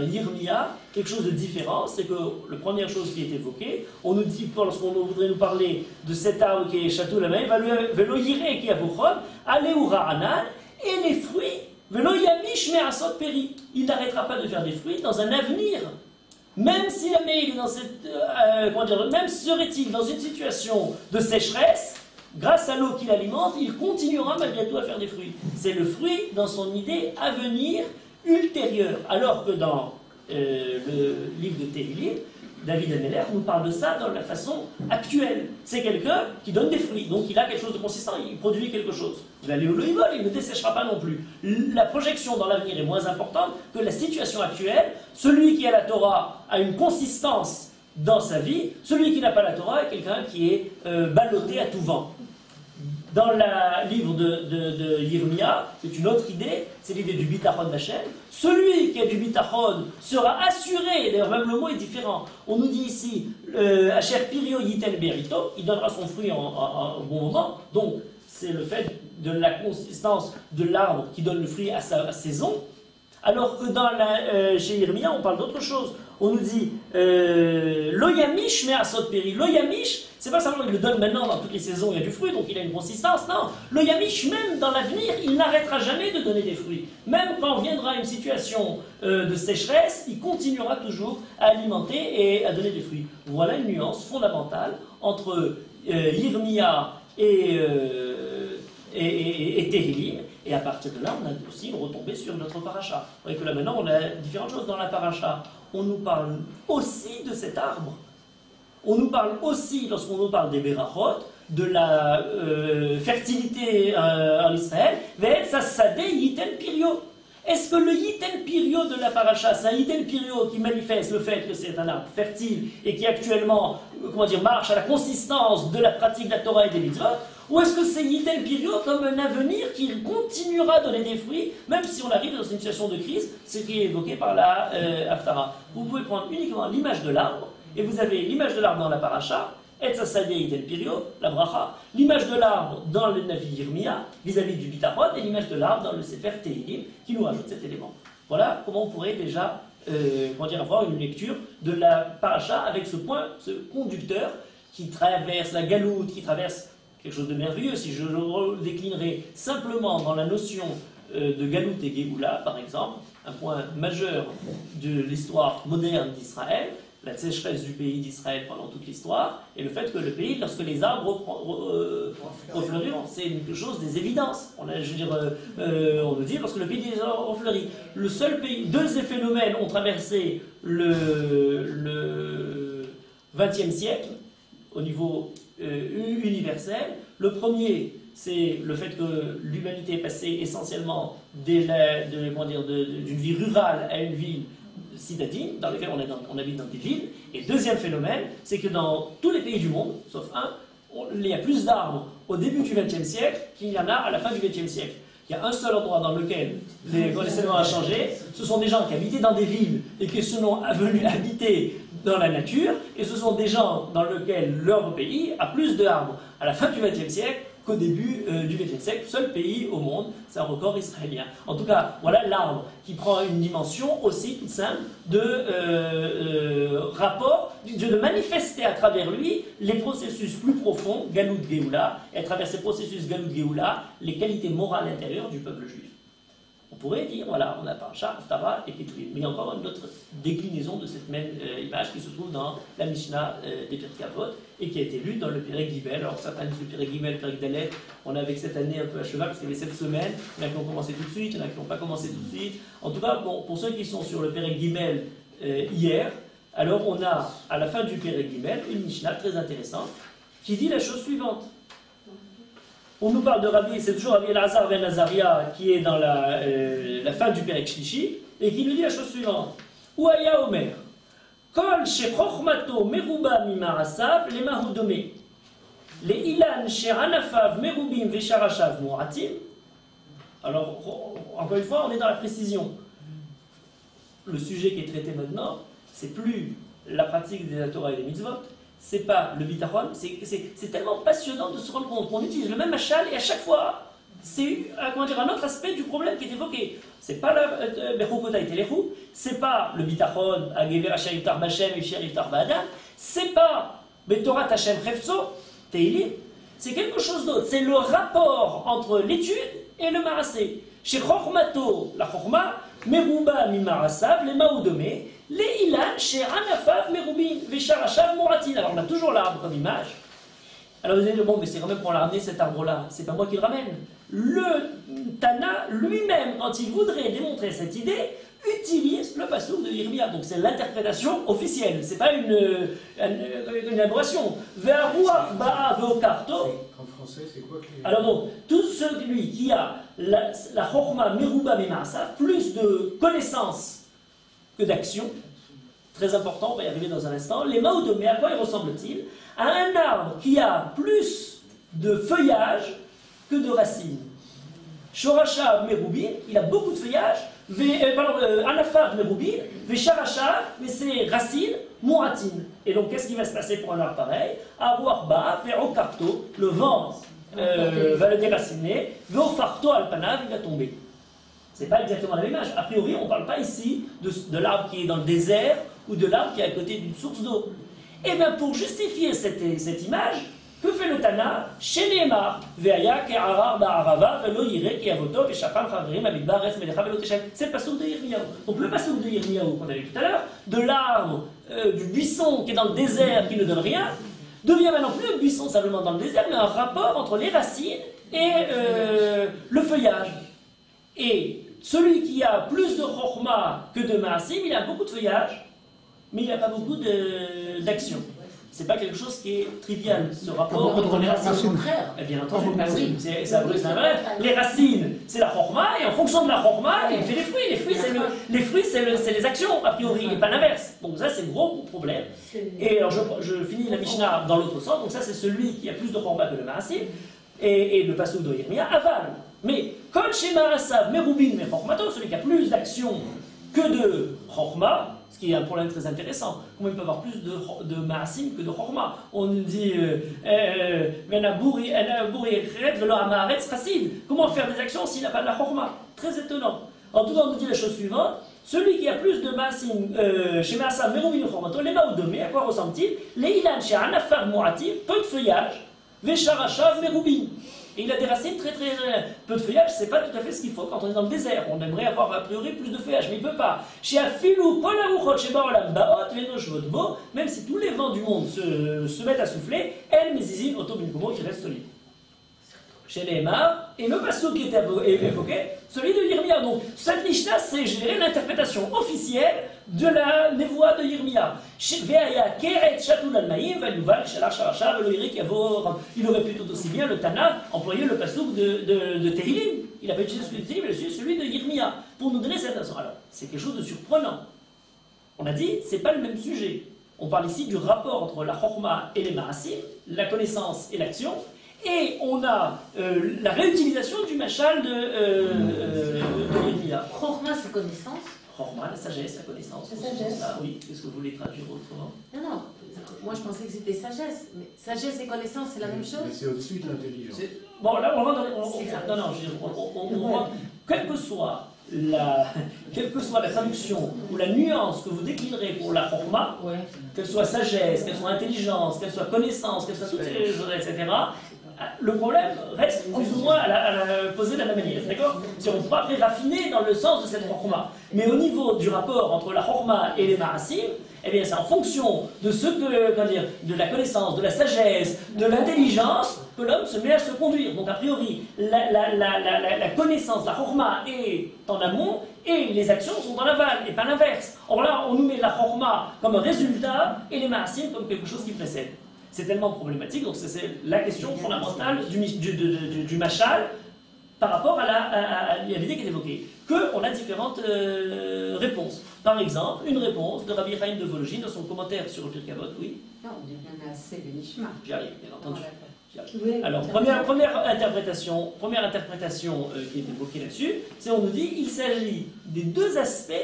S1: Yirmia quelque chose de différent, c'est que la première chose qui est évoquée, on nous dit, lorsqu'on voudrait nous parler de cet arbre qui est château la main, velo yireh qui a vochon, aleura anan, et les fruits, velo yamish me'asot peri. Il n'arrêtera pas de faire des fruits dans un avenir. Même si la main est dans cette, même serait-il dans une situation de sécheresse, grâce à l'eau qu'il alimente, il continuera malgré tout à faire des fruits. C'est le fruit dans son idée à venir ultérieure. Alors que dans le livre de Tehillim, David Ameller nous parle de ça dans la façon actuelle. C'est quelqu'un qui donne des fruits, donc il a quelque chose de consistant, il produit quelque chose. Il va aller au loïbol, il ne desséchera pas non plus. La projection dans l'avenir est moins importante que la situation actuelle. Celui qui a la Torah a une consistance dans sa vie, celui qui n'a pas la Torah est quelqu'un qui est ballotté à tout vent. Dans le livre de Yirmia, c'est une autre idée, c'est l'idée du bitachon d'Hachem. Celui qui a du bitachon sera assuré, d'ailleurs même le mot est différent. On nous dit ici, Asher Pirio Yitel Berito, il donnera son fruit au bon moment. Donc c'est le fait de la consistance de l'arbre qui donne le fruit à sa saison. Alors que chez Yirmia, on parle d'autre chose. On nous dit Loyamish me'asot peri. Loyamish, c'est pas seulement il le donne maintenant dans toutes les saisons, il y a du fruit, donc il a une consistance. Non, Loyamish, même dans l'avenir, il n'arrêtera jamais de donner des fruits. Même quand viendra une situation de sécheresse, il continuera toujours à alimenter et à donner des fruits. Voilà une nuance fondamentale entre Yirmia et Tehillim. Et à partir de là, on a aussi une retombée sur notre paracha. Vous voyez que là maintenant, on a différentes choses dans la paracha. On nous parle aussi de cet arbre. On nous parle aussi, lorsqu'on nous parle des berachot, de la fertilité en Israël. Ve'et sasade yiten pirio. Est-ce que le yiten pirio de la paracha, c'est un yiten pirio qui manifeste le fait que c'est un arbre fertile et qui actuellement, marche à la consistance de la pratique de la Torah et des mitzvot? Ou est-ce que c'est Yitel Pirio comme un avenir qui continuera à donner des fruits, même si on arrive dans une situation de crise, ce qui est évoqué par la Haftara. Vous pouvez prendre uniquement l'image de l'arbre, et vous avez l'image de l'arbre dans la paracha, et Sasadeh Yitel Pirio, la bracha, l'image de l'arbre dans le Navi Yirmia, vis-à-vis du Bitachon, et l'image de l'arbre dans le Sefer Tehillim, qui nous rajoute cet élément. Voilà comment on pourrait déjà avoir une lecture de la paracha avec ce point, ce conducteur qui traverse la galoute, qui traverse quelque chose de merveilleux. Si je le déclinerai simplement dans la notion de Galout et Géoula, par exemple, un point majeur de l'histoire moderne d'Israël, la sécheresse du pays d'Israël pendant toute l'histoire, et le fait que le pays, lorsque les arbres refleuriront, c'est une chose des évidences. On nous dit, lorsque le pays des arbres refleurit, le seul pays, deux phénomènes ont traversé le XXe siècle, au niveau universel. Le premier, c'est le fait que l'humanité est passée essentiellement d'une vie rurale à une ville citadine, dans laquelle on habite dans des villes. Et deuxième phénomène, c'est que dans tous les pays du monde, sauf un, il y a plus d'arbres au début du XXe siècle qu'il y en a à la fin du XXe siècle. Il y a un seul endroit dans lequel les éléments ont changé, ce sont des gens qui habitaient dans des villes et qui sont venus habiter dans la nature, et ce sont des gens dans lesquels leur pays a plus d'arbres à la fin du XXe siècle qu'au début du XXe siècle. Seul pays au monde, c'est un record israélien. En tout cas, voilà l'arbre qui prend une dimension aussi toute simple de rapport, de manifester à travers lui les processus plus profonds, Galout Géoula, et à travers ces processus Galout Géoula, les qualités morales intérieures du peuple juif. On pourrait dire, voilà, on a Parasha, Haftara et Ketuvim. Mais il y a encore une autre déclinaison de cette même image qui se trouve dans la Mishnah des Pirkei Avot et qui a été lue dans le Perek Gimel. Alors certains disent le Perek Gimel, le Perek Dalet, on est avec cette année un peu à cheval parce qu'il y avait 7 semaines, il y en a qui ont commencé tout de suite, il y en a qui n'ont pas commencé tout de suite. En tout cas, bon, pour ceux qui sont sur le Perek Gimel hier, alors on a à la fin du Perek Gimel une Mishnah très intéressante qui dit la chose suivante. On nous parle de Rabbi, c'est toujours Rabbi Elazar ben Azaria qui est dans la fin du Perek Shlishi et qui nous dit la chose suivante. Ouaya Omer, Kol shechochmato meruba mimarasav lemahu domé, le ilan sheranafav merubim vesharashav mu'atim. Alors, encore une fois, on est dans la précision. Le sujet qui est traité maintenant, c'est plus la pratique de la Torah et des mitzvot. C'est pas le bitachon, c'est tellement passionnant de se rendre compte qu'on utilise le même machal et à chaque fois, c'est un autre aspect du problème qui est évoqué. C'est pas la Bechukota et Telechou, c'est pas le bitachon, Agever Asher Yiftar B'Hashem et Yiftar Yiftar B'Adam, c'est pas Betorat Hashem Chefzo, Teilim, c'est quelque chose d'autre. C'est le rapport entre l'étude et le marasé. Chez Chochmato, la Chochma, Meruba Mimarasav, les Maoudomé, les Ilan, chez Anafav, Merubin, Vesharashav, Mouratin. Alors on a toujours l'arbre comme image. Alors vous allez dire, bon, mais c'est quand même pour ramener cet arbre-là. C'est pas moi qui le ramène. Le Tana lui-même, quand il voudrait démontrer cette idée, utilise le passouk de Yirmia. Donc c'est l'interprétation officielle. C'est pas une élaboration. Ve'aruach ba'a ve'okarto.
S3: En français, c'est quoi que les...
S1: Alors donc, tout celui qui a la Chochma Meruba Mimarasav, plus de connaissances que d'action, très important, on va y arriver dans un instant. Les Maoudomé, à quoi il ressemble-t-il? À un arbre qui a plus de feuillage que de racines. Shorashav Merubin, il a beaucoup de feuillage. Anafav Merubin, Vesharashav, mais c'est racines, Mouratin. Et donc, qu'est-ce qui va se passer pour un arbre pareil? Aruach Ba'a, Ve'okarto, le vent va le déraciner, Ve'ofarto Alpanav, il va tomber. C'est pas exactement la même image. A priori, on ne parle pas ici de l'arbre qui est dans le désert ou de l'arbre qui est à côté d'une source d'eau. Et bien, pour justifier cette image, que fait le Tana? Chez Neymar, Veaya, Ke'arar, Ba'arava, Velo Yire, Ke'avoto, Ve'shacham, Chavrim, Amidbar, Res, Melecha, Velo Teshem. C'est le passouk de Yirmiyahu. Donc, le passouk de Yirmiyahu qu'on a vu tout à l'heure, de l'arbre, du buisson qui est dans le désert, qui ne donne rien, devient maintenant plus un buisson simplement dans le désert, mais un rapport entre les racines et le feuillage. Et celui qui a plus de chokhma que de maasim, il a beaucoup de feuillage, mais il n'a pas beaucoup d'action. C'est pas quelque chose qui est trivial, ce rapport entre les racines. Bien entendu, c'est vrai. Les racines, c'est la chokhma, et en fonction de la chokhma, il fait les fruits. Les fruits, c'est les actions, a priori, et pas l'inverse. Donc ça, c'est un gros problème. Et alors, je finis la Mishnah dans l'autre sens. Donc ça, c'est celui qui a plus de chokhma que de maasim, et le passouk de Yirmia avale. Mais, comme chez Marasav, Merubin, mais Chokhmato, celui qui a plus d'action que de Chokhma, ce qui est un problème très intéressant, comment il peut avoir plus de Maasim que de Chokhma? On dit, comment faire des actions s'il n'a pas de la Chokhma? Très étonnant. En tout cas, on nous dit la chose suivante, celui qui a plus de Maasim, chez Marasav, Merubin, Chokhmato, les Maoudomé, à quoi ressemble-t-il? Les Ilan, chez Anafar, Mouratim, peu de feuillage, Vesharashav, Merubin. Et il a des racines très peu de feuillage, c'est pas tout à fait ce qu'il faut quand on est dans le désert. On aimerait avoir a priori plus de feuillage, mais il ne peut pas. Chez Afilou, même si tous les vents du monde se mettent à souffler, El Mezizin Otobinkumo qui reste solide. Chez Nehemar, et le passouk qui était évoqué, celui de Yirmia. Donc cette Mishnah, c'est, je dirais, l'interprétation officielle de la névoie de Yirmia. Il aurait plutôt aussi bien le Tana employé le passouk de Tehillim. Il n'a pas utilisé celui de Tehillim, mais celui de Yirmia, pour nous donner cette façon. Alors, c'est quelque chose de surprenant. On a dit, c'est pas le même sujet. On parle ici du rapport entre la Chokhma et les Maasim, la connaissance et l'action. Et on a la réutilisation du machal de l'Irmila.
S2: Chorma, c'est connaissance.
S1: Chorma, la sagesse, la connaissance.
S2: La sagesse.
S1: Ah, oui, qu'est-ce que vous voulez traduire autrement?
S2: Non, non, moi je pensais que c'était sagesse. Mais sagesse et connaissance, c'est la même chose.
S4: Mais c'est au-dessus de l'intelligence.
S1: Bon, là, on va dans...
S2: C'est grave.
S1: Non, non, je veux dire, on va... Quelle que soit la traduction ou la nuance que vous déclinerez pour la chorma,
S2: Ouais.
S1: qu'elle soit sagesse, qu'elle soit intelligence, qu'elle soit connaissance, qu'elle soit toutes ces choses, etc., le problème reste plus ou moins posé de la même manière, d'accord? Si on ne peut pas après raffiner dans le sens de cette chorma. Mais au niveau du rapport entre la chorma et les marasim, eh bien c'est en fonction de ce que, comment dire, de la connaissance, de la sagesse, de l'intelligence, que l'homme se met à se conduire. Donc a priori, la connaissance, la chorma est en amont et les actions sont en aval, et pas l'inverse. Or là, on nous met la chorma comme un résultat et les marasim comme quelque chose qui précède. C'est tellement problématique, donc c'est la question fondamentale du machal par rapport à l'idée qui est évoquée. Qu'on a différentes réponses. Par exemple, une réponse de Rabbi Chaim de Vologine dans son commentaire sur le Pirkei Avot, oui.
S5: Non, on dit rien assez bénishma.
S1: J'y arrive, bien entendu. J'y arrive.
S2: Oui,
S1: Alors, première interprétation qui est évoquée là-dessus, c'est on nous dit qu'il s'agit des deux aspects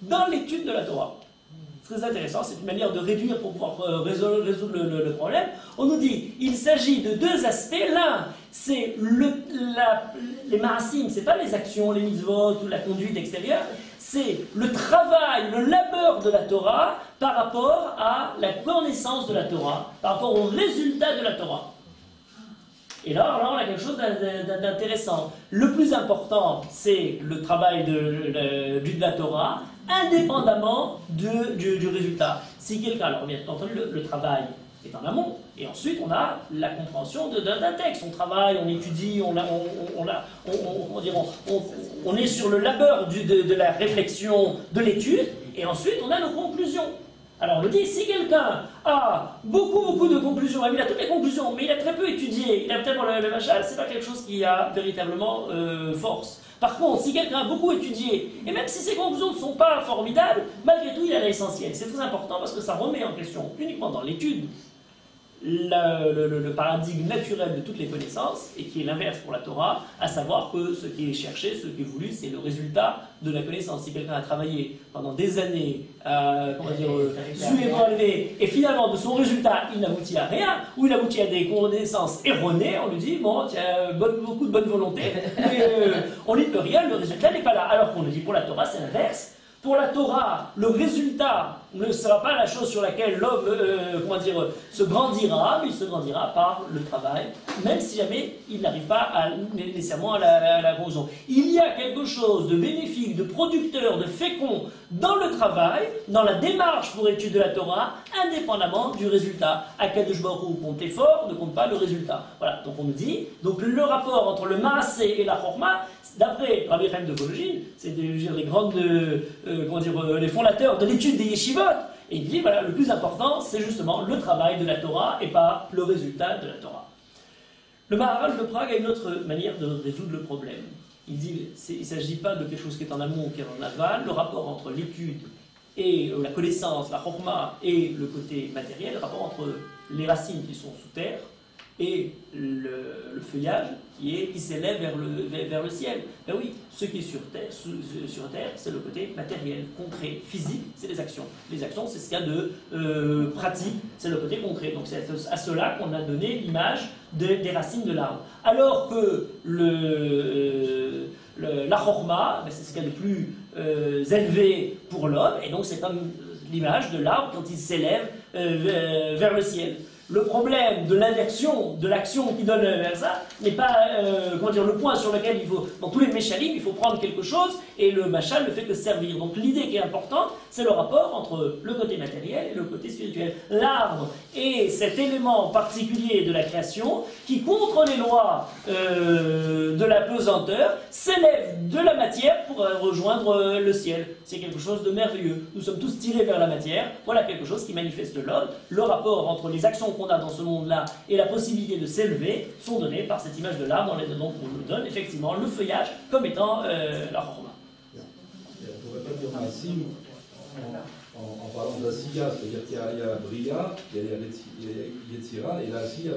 S1: dans l'étude de la Torah. Très intéressant, c'est une manière de réduire pour pouvoir résoudre le problème. On nous dit il s'agit de deux aspects. L'un, c'est les marasim, c'est pas les actions, les mitzvot ou la conduite extérieure, c'est le travail, le labeur de la Torah par rapport à la connaissance de la Torah, par rapport au résultat de la Torah. Et là, on a quelque chose d'intéressant. Le plus important, c'est le travail de la Torah, indépendamment du résultat. Si quelqu'un, alors bien entendu, le travail est en amont, et ensuite on a la compréhension d'un texte. On travaille, on étudie, on est sur le labeur de la réflexion, de l'étude, et ensuite on a nos conclusions. Alors on me dit, si quelqu'un a beaucoup de conclusions, il a toutes les conclusions, mais il a très peu étudié, il a peut-être le machal, c'est pas quelque chose qui a véritablement force. Par contre, si quelqu'un a beaucoup étudié, et même si ses conclusions ne sont pas formidables, malgré tout il a l'essentiel. C'est très important parce que ça remet en question, uniquement dans l'étude, le paradigme naturel de toutes les connaissances, et qui est l'inverse pour la Torah, à savoir que ce qui est cherché, ce qui est voulu, c'est le résultat de la connaissance. Si quelqu'un a travaillé pendant des années, surévalué, et finalement de son résultat il n'aboutit à rien, ou il aboutit à des connaissances erronées, on lui dit bon, tu as beaucoup de bonne volonté, mais on n'y peut rien, le résultat n'est pas là. Alors qu'on nous dit pour la Torah, c'est l'inverse. Pour la Torah, le résultat ne sera pas la chose sur laquelle l'homme se grandira, mais il se grandira par le travail, même si jamais il n'arrive pas nécessairement à la conclusion. Il y a quelque chose de bénéfique, de producteur, de fécond dans le travail, dans la démarche pour étude de la Torah, indépendamment du résultat. Akadosh Baruch Hu compte l'effort, ne compte pas le résultat. Voilà, donc on nous dit, donc le rapport entre le Maaseh et la Chorma, d'après Rabbi Chaim de Vologine, c'est les grandes, les fondateurs de l'étude des yeshivot, et il dit, voilà, le plus important, c'est justement le travail de la Torah et pas le résultat de la Torah. Le Maharal de Prague a une autre manière de résoudre le problème. Il dit, il ne s'agit pas de quelque chose qui est en amont ou qui est en aval, le rapport entre l'étude et la connaissance, la chorma et le côté matériel, le rapport entre les racines qui sont sous terre et le feuillage qui s'élève vers le ciel. Ben oui, ce qui est sur terre, c'est le côté matériel, concret, physique, c'est les actions. Les actions, c'est ce qu'il y a de pratique, c'est le côté concret. Donc c'est à cela qu'on a donné l'image des racines de l'arbre. Alors que la chorma, ben c'est ce qu'il y a de plus élevé pour l'homme, et donc c'est comme l'image de l'arbre quand il s'élève vers le ciel. Le problème de l'inversion, de l'action qui donne vers ça, n'est pas le point sur lequel il faut, dans tous les méchalim, il faut prendre quelque chose, et le machal ne fait que servir. Donc l'idée qui est importante, c'est le rapport entre le côté matériel et le côté spirituel. L'arbre est cet élément particulier de la création qui, contre les lois de la pesanteur, s'élève de la matière pour rejoindre le ciel. C'est quelque chose de merveilleux. Nous sommes tous tirés vers la matière. Voilà quelque chose qui manifeste l'homme. Le rapport entre les actions qu'on a dans ce monde-là et la possibilité de s'élever sont donnés par cette image de l'arbre dans les dons qu'on nous donne, effectivement, le feuillage comme étant la chorma.
S3: On ne pourrait pas dire Massim en parlant d'Asiya, c'est-à-dire qu'il y a Bria, il y a Yetzira, et la Asiya,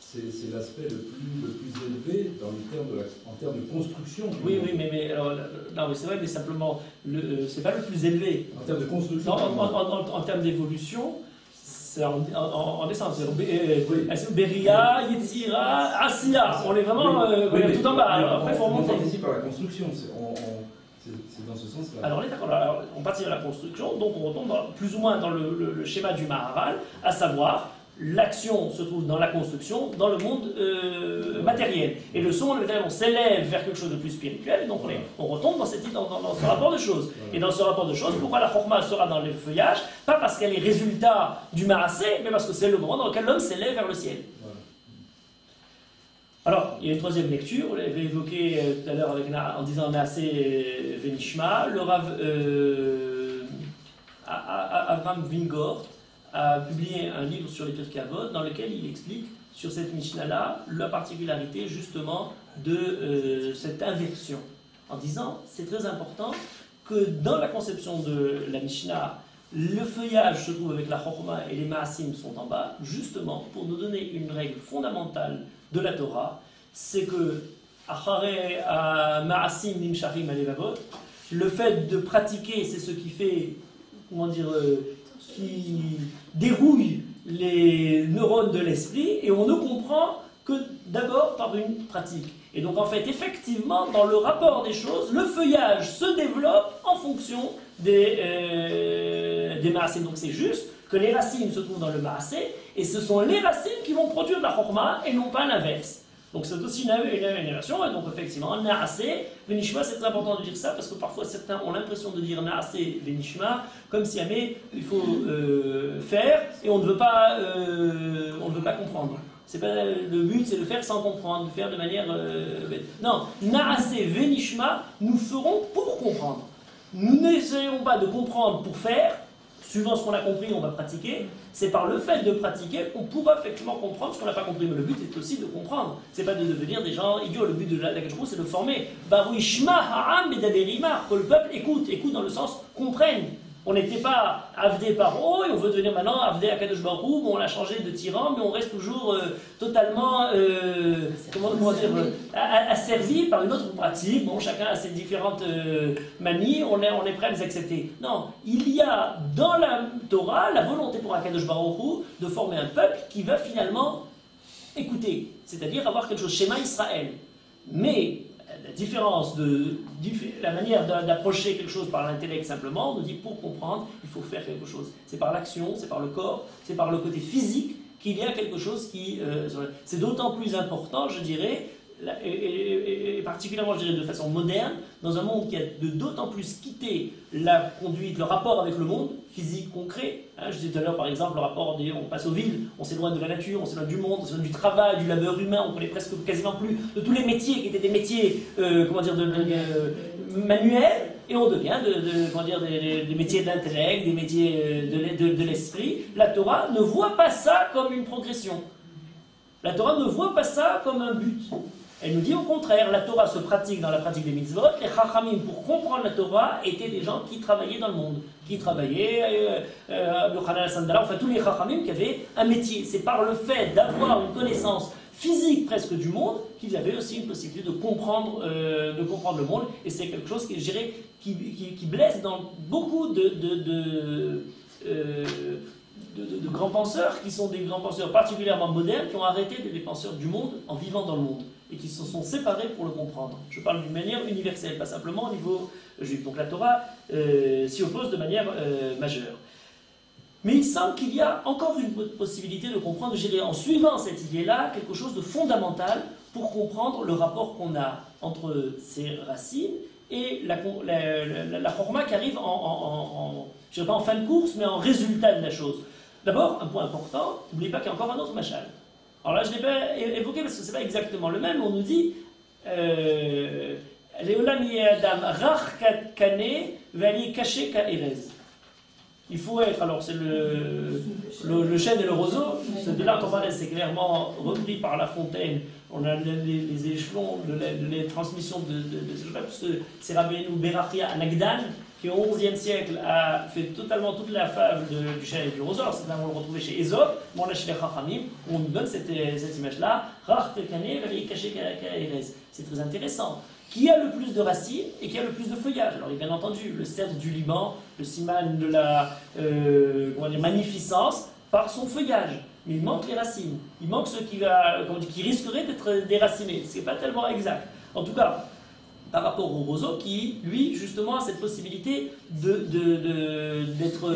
S3: c'est l'aspect le plus élevé en termes de construction.
S1: Oui, mais alors, non, mais c'est vrai, mais simplement, c'est pas le plus élevé.
S3: En termes de construction.
S1: En termes d'évolution, c'est en essence. C'est Beria, Yetzira, Asiya. On est vraiment tout en bas. Alors, après, il faut remonter.
S3: On participe à la construction. C'est dans ce sens-là.
S1: Alors, on est d'accord. Alors, on participe à la construction, donc on retombe plus ou moins dans le schéma du Maharal, à savoir. L'action se trouve dans la construction, dans le monde matériel. Et le son, on s'élève vers quelque chose de plus spirituel, donc on retombe dans ce rapport de choses. Et dans ce rapport de choses, pourquoi la chorma sera dans les feuillages? Pas parce qu'elle est résultat du maassé, mais parce que c'est le moment dans lequel l'homme s'élève vers le ciel. Alors, il y a une troisième lecture, on l'avait évoqué tout à l'heure en disant Naasé Venishma, le Rav Avram Vingor a publié un livre sur les Pirkei Avot dans lequel il explique sur cette Mishnah-là la particularité justement de cette inversion. En disant, c'est très important que dans la conception de la Mishnah, le feuillage se trouve avec la Chorma et les Maasim sont en bas, justement pour nous donner une règle fondamentale de la Torah, c'est que Achare Maasim Nimshachim Alevavot, le fait de pratiquer, c'est ce qui fait, comment dire, qui dérouille les neurones de l'esprit, et on ne comprend que d'abord par une pratique. Et donc en fait, effectivement, dans le rapport des choses, le feuillage se développe en fonction des maasim. Donc c'est juste que les racines se trouvent dans le maassé, et ce sont les racines qui vont produire de la chorma, et non pas l'inverse. Donc c'est aussi une inversion, et donc effectivement, Naasé, Venishma, c'est très important de dire ça, parce que parfois certains ont l'impression de dire Naasé, Venishma, comme si il faut faire, et on ne veut pas comprendre. C'est pas, le but, c'est de faire sans comprendre, de faire de manière... non, Naasé, Venishma, nous ferons pour comprendre. Nous n'essayons pas de comprendre pour faire, suivant ce qu'on a compris, on va pratiquer. C'est par le fait de pratiquer qu'on pourra effectivement comprendre ce qu'on n'a pas compris. Mais le but est aussi de comprendre. C'est pas de devenir des gens idiots. Le but de la Kachou, c'est de former. Baruishma ha'am bedaberimar. Que le peuple écoute dans le sens comprenne. On n'était pas Avdé Paro et on veut devenir maintenant Avdé Akadosh Baruch Hu. Bon, on l'a changé de tyran, mais on reste toujours totalement comment dire, asservi par une autre pratique. Bon, chacun a ses différentes manies, on est prêt à les accepter. Non, il y a dans la Torah la volonté pour Akadosh Baruch Hu de former un peuple qui va finalement écouter, c'est-à-dire avoir quelque chose, Shema Israël. Mais la différence la manière d'approcher quelque chose par l'intellect simplement, on nous dit pour comprendre, il faut faire quelque chose. C'est par l'action, c'est par le corps, c'est par le côté physique qu'il y a quelque chose qui... c'est d'autant plus important, je dirais, et particulièrement, je dirais, de façon moderne, dans un monde qui a d'autant plus quitté la conduite, le rapport avec le monde physique, concret. Hein, je disais tout à l'heure, par exemple, le rapport on passe aux villes, on s'éloigne de la nature, on s'éloigne du monde, on s'éloigne du travail, du labeur humain, on connaît presque quasiment plus de tous les métiers qui étaient des métiers, manuels, et on devient des métiers de l'intellect, des métiers de l'esprit. La Torah ne voit pas ça comme une progression. La Torah ne voit pas ça comme un but. Elle nous dit au contraire, la Torah se pratique dans la pratique des mitzvot. Les chachamim, pour comprendre la Torah, étaient des gens qui travaillaient dans le monde, qui travaillaient, enfin tous les chachamim qui avaient un métier. C'est par le fait d'avoir une connaissance physique presque du monde qu'ils avaient aussi une possibilité de comprendre le monde. Et c'est quelque chose qui, je dirais, qui blesse dans beaucoup de grands penseurs, qui sont des grands penseurs particulièrement modernes, qui ont arrêté d'être des penseurs du monde en vivant dans le monde, et qui se sont séparés pour le comprendre. Je parle d'une manière universelle, pas simplement au niveau juif. Donc la Torah s'y oppose de manière majeure. Mais il semble qu'il y a encore une possibilité de comprendre, je dirais, en suivant cette idée-là, quelque chose de fondamental pour comprendre le rapport qu'on a entre ces racines et la chorma qui arrive je ne dirais pas en fin de course, mais en résultat de la chose. D'abord, un point important, n'oubliez pas qu'il y a encore un autre machal. Alors là, je ne l'ai pas évoqué parce que ce n'est pas exactement le même. On nous dit Leolam Adam Rach Kane Vali Kaché Kaerez. Il faut être, alors c'est le chêne et le roseau, de là qu'on parle, c'est clairement repris par La Fontaine. On a les échelons de la transmission de ce choses-là, parce que c'est Rabbeinu Berachia Anagdan qui au XIe siècle a fait totalement toute la fable du chat et du roseau. C'est là on le retrouvait chez Ésope, bon là chez les Chachamim, où on nous donne cette image-là. C'est très intéressant. Qui a le plus de racines et qui a le plus de feuillage? Alors, bien entendu, le cèdre du Liban, le siman de la magnificence, par son feuillage. Mais il manque les racines. Il manque ceux qui risqueraient d'être déracinés. Ce n'est pas tellement exact. En tout cas, par rapport au roseau, qui, lui, justement, a cette possibilité d'être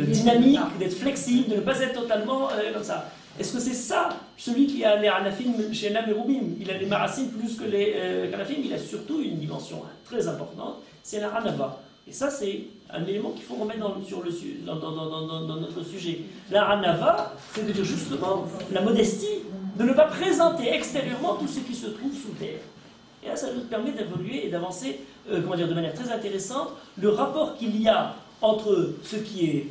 S1: dynamique, d'être flexible, de ne pas être totalement comme ça. Est-ce que c'est ça, celui qui a les anafim chez Nam et Roubim? Il a les maracines plus que les anafim, il a surtout une dimension très importante, c'est la ranava. Et ça, c'est un élément qu'il faut remettre dans notre sujet. La ranava, c'est de dire justement la modestie, de ne pas présenter extérieurement tout ce qui se trouve sous terre. Et là, ça nous permet d'évoluer et d'avancer, de manière très intéressante, le rapport qu'il y a entre ce qui est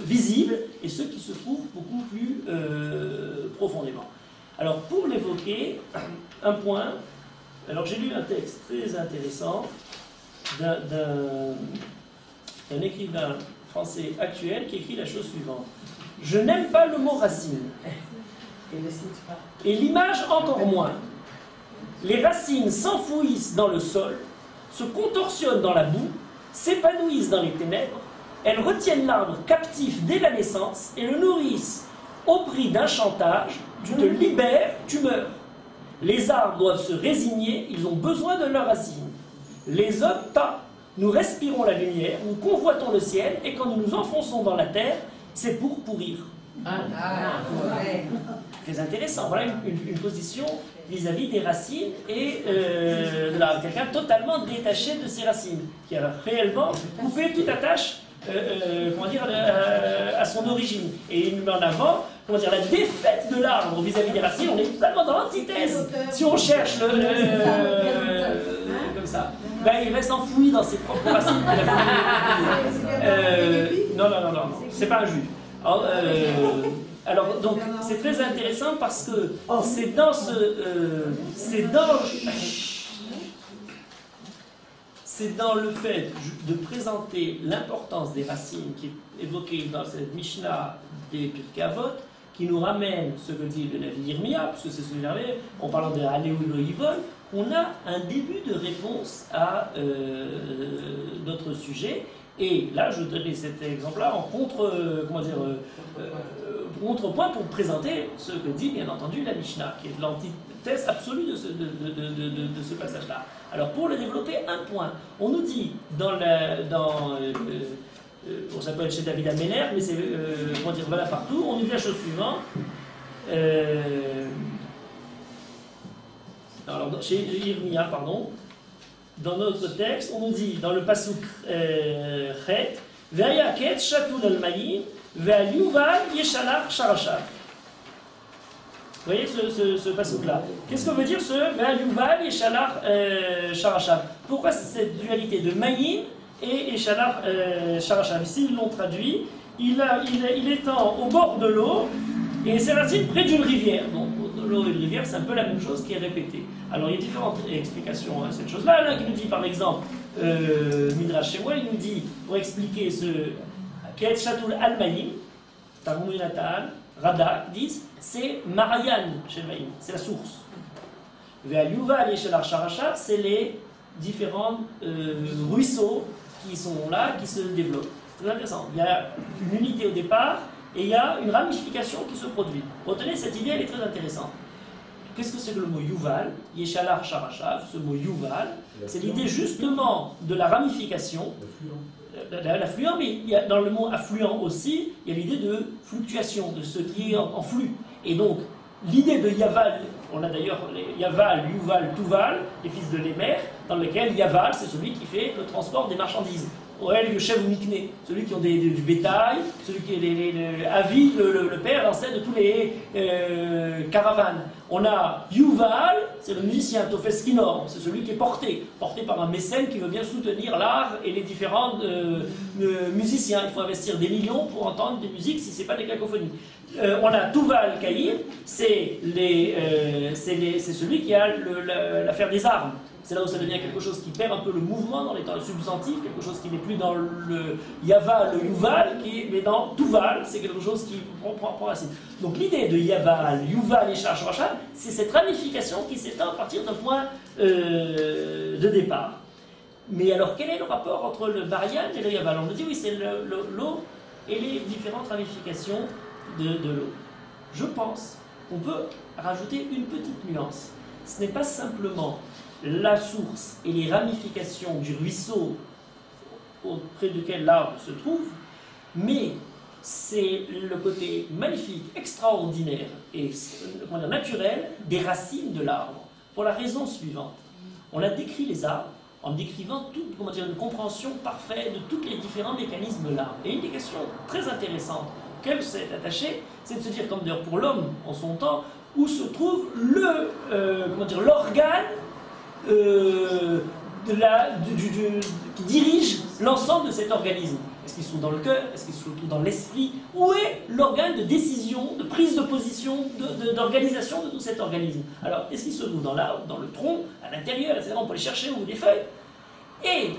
S1: visible et ceux qui se trouvent beaucoup plus profondément. Alors pour l'évoquer, un point, alors j'ai lu un texte très intéressant d'un écrivain français actuel qui écrit la chose suivante: je n'aime pas le mot racine, et l'image encore moins. Les racines s'enfouissent dans le sol, se contorsionnent dans la boue, s'épanouissent dans les ténèbres. Elles retiennent l'arbre captif dès la naissance et le nourrissent au prix d'un chantage. Tu te libères, tu meurs. Les arbres doivent se résigner, ils ont besoin de leurs racines. Les hommes, pas. Nous respirons la lumière, nous convoitons le ciel, et quand nous nous enfonçons dans la terre, c'est pour pourrir. Très intéressant. Voilà une position vis-à-vis des racines et de quelqu'un totalement détaché de ses racines, qui a réellement coupé toute attache à son origine. Et il met en avant la défaite de l'arbre vis-à-vis des racines. On est totalement dans l'antithèse. Si on cherche comme ça, ben, il reste enfoui dans ses propres racines. Non, c'est pas un juif. Alors, donc, c'est très intéressant parce que c'est dans le fait de présenter l'importance des racines qui est évoquée dans cette Mishnah des Pirkei Avot, qui nous ramène ce que dit le Navi Yirmia, puisque c'est ce que j'avais, en parlant de Haléou le Yvon, on a un début de réponse à notre sujet. Et là, je donnais cet exemple-là en contrepoint pour présenter ce que dit, bien entendu, la Mishnah, qui est l'antithèse absolue de ce passage-là. Alors, pour le développer, un point. On nous dit, ça peut être chez David Améler, mais c'est, voilà partout, on nous dit la chose suivante. Alors, chez Yirmia, pardon. Dans notre texte, on nous dit, dans le pasuk Chet, Ve'ayaket shatul al-mayim, ve'ayuval yeshalach sharashav. Vous voyez ce pasuk-là? Qu'est-ce que veut dire ce Ve'ayuval yeshalach sharashav? Pourquoi cette dualité de mayim et yeshalach sharashav? Ici, ils l'ont traduit. Il étend au bord de l'eau et ses racines près d'une rivière. Donc, l'eau et une rivière, c'est un peu la même chose qui est répétée. Alors, il y a différentes explications à cette chose-là. Là, qui nous dit, par exemple, Midrash Shemuel, il nous dit, pour expliquer ce Ket Shatul Al-Mayim, Talmud Natan, Radak, disent, c'est Marianne chez le Mayim, c'est la source. Ve'al Yuval Yeshalar Sharashav, c'est les différents ruisseaux qui sont là, qui se développent. C'est très intéressant. Il y a une unité au départ, et il y a une ramification qui se produit. Retenez, cette idée, elle est très intéressante. Qu'est-ce que c'est que le mot Yuval? Yeshalar Sharashav, ce mot Yuval, c'est l'idée justement de la ramification, l'affluent, mais il y a, dans le mot affluent aussi, il y a l'idée de fluctuation, de ce qui est en flux. Et donc, l'idée de Yaval, on a d'ailleurs Yaval, Yuval, Tuval, les fils de Lémer, dans lequel Yaval, c'est celui qui fait le transport des marchandises. Oel, Yoshev ou Mikné, celui qui ont du bétail, celui qui est Avi, le père, l'ancêtre de tous les caravanes. On a Yuval, c'est le musicien Tofeskinor, c'est celui qui est porté par un mécène qui veut bien soutenir l'art et les différents musiciens. Il faut investir des millions pour entendre des musiques si ce n'est pas des cacophonies. On a Tuval Caïr, c'est celui qui a l'affaire des armes. c'est là où ça devient quelque chose qui perd un peu le mouvement dans les temps substantifs, quelque chose qui n'est plus dans le Yaval, le Yuval, mais dans Tuval, c'est quelque chose qui prend racine. Donc l'idée de Yaval, Yuval et Shashwashal, c'est cette ramification qui s'étend à partir d'un point de départ. Mais alors quel est le rapport entre le Barian et le Yaval? On nous dit oui, c'est l'eau et les différentes ramifications de l'eau. Je pense qu'on peut rajouter une petite nuance. Ce n'est pas simplement la source et les ramifications du ruisseau auprès duquel l'arbre se trouve, mais c'est le côté magnifique, extraordinaire et naturel des racines de l'arbre. Pour la raison suivante, on a décrit les arbres en décrivant une compréhension parfaite de tous les différents mécanismes de l'arbre. Et une des questions très intéressantes auxquelles s'est attachée, c'est de se dire, comme d'ailleurs pour l'homme en son temps, où se trouve l'organe qui dirige l'ensemble de cet organisme. Est-ce qu'il se trouve dans le cœur? Est-ce qu'il se trouve dans l'esprit? Où est l'organe de décision, de prise de position, d'organisation de tout cet organisme? Alors, est-ce qu'il se trouve dans l'arbre, dans le tronc, à l'intérieur, etc. On peut les chercher au bout des feuilles. Et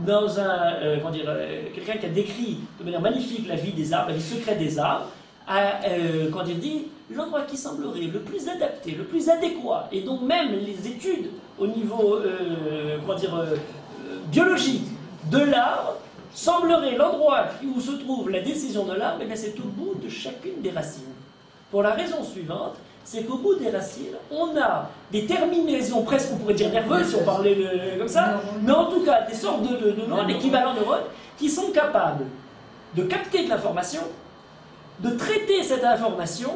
S1: dans quelqu'un qui a décrit de manière magnifique la vie des arbres, la vie secrète des arbres, dit l'endroit qui semblerait le plus adapté, le plus adéquat, et donc même les études au niveau biologique de l'arbre semblerait l'endroit où se trouve la décision de l'arbre, et c'est au bout de chacune des racines. Pour la raison suivante, c'est qu'au bout des racines, on a des terminaisons presque, on pourrait dire nerveuses si on parlait comme ça, mais en tout cas des sortes de neurones, équivalents neurones, qui sont capables de capter de l'information, de traiter cette information,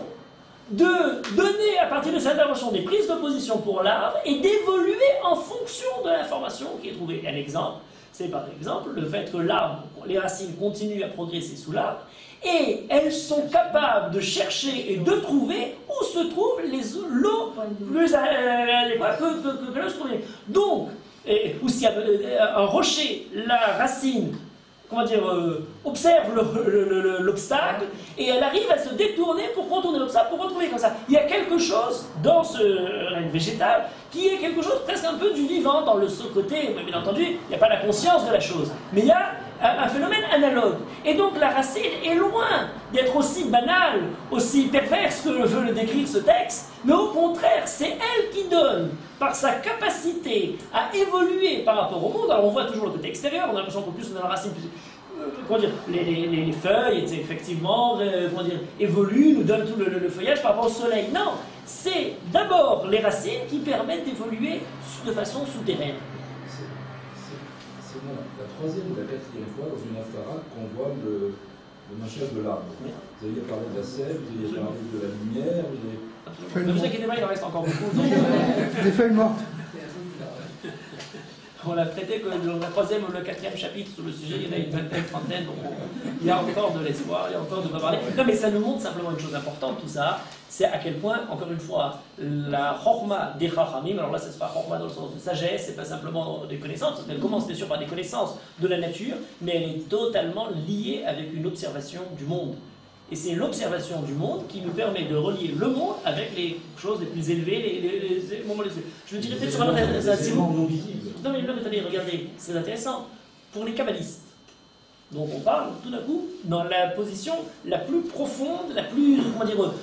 S1: de donner à partir de cette information des prises de position pour l'arbre et d'évoluer en fonction de l'information qui est trouvée. Un exemple, c'est par exemple le fait que l'arbre, les racines continuent à progresser sous l'arbre et elles sont capables de chercher et de trouver où se trouvent l'eau plus adéquate que l'eau se trouve. Donc, ou s'il y a un rocher, la racine observe l'obstacle et elle arrive à se détourner pour contourner l'obstacle, pour retrouver comme ça. Il y a quelque chose dans ce règne végétal qui est quelque chose presque un peu du vivant dans ce côté, bien entendu, il n'y a pas la conscience de la chose, mais il y a un phénomène analogue. Et donc la racine est loin d'être aussi banale, aussi perverse que veut le décrire ce texte, mais au contraire, c'est elle qui donne, par sa capacité à évoluer par rapport au monde. Alors on voit toujours le côté extérieur, on a l'impression qu'en plus on a la racine plus... les feuilles, effectivement, évoluent, nous donnent tout le feuillage par rapport au soleil. Non, c'est d'abord les racines qui permettent d'évoluer de façon souterraine.
S3: C'est la troisième ou la quatrième fois dans une aftarade qu'on voit le machage de l'arbre. Oui. Vous aviez parlé de la sève, vous aviez parlé de la lumière, vous avez...
S1: Ne vous inquiétez pas, il en reste encore beaucoup.
S4: Des feuilles mortes.
S1: On l'a traité que dans le troisième ou le quatrième chapitre sur le sujet, il y en a une vingtaine, trentaine, donc il y a encore de l'espoir, il y a encore de quoi parler. Non, mais ça nous montre simplement une chose importante, tout ça, c'est à quel point, encore une fois, la chorma des chachamim, alors là, ça se passe chorma dans le sens de sagesse, c'est pas simplement des connaissances, elle commence bien sûr par des connaissances de la nature, mais elle est totalement liée avec une observation du monde. Et c'est l'observation du monde qui nous permet de relier le monde avec les choses les plus élevées, les moments les plus... Je le dirais peut-être sur un autre... Non mais attendez, regardez, c'est intéressant. Pour les kabbalistes, donc on parle tout d'un coup dans la position la plus profonde, la plus,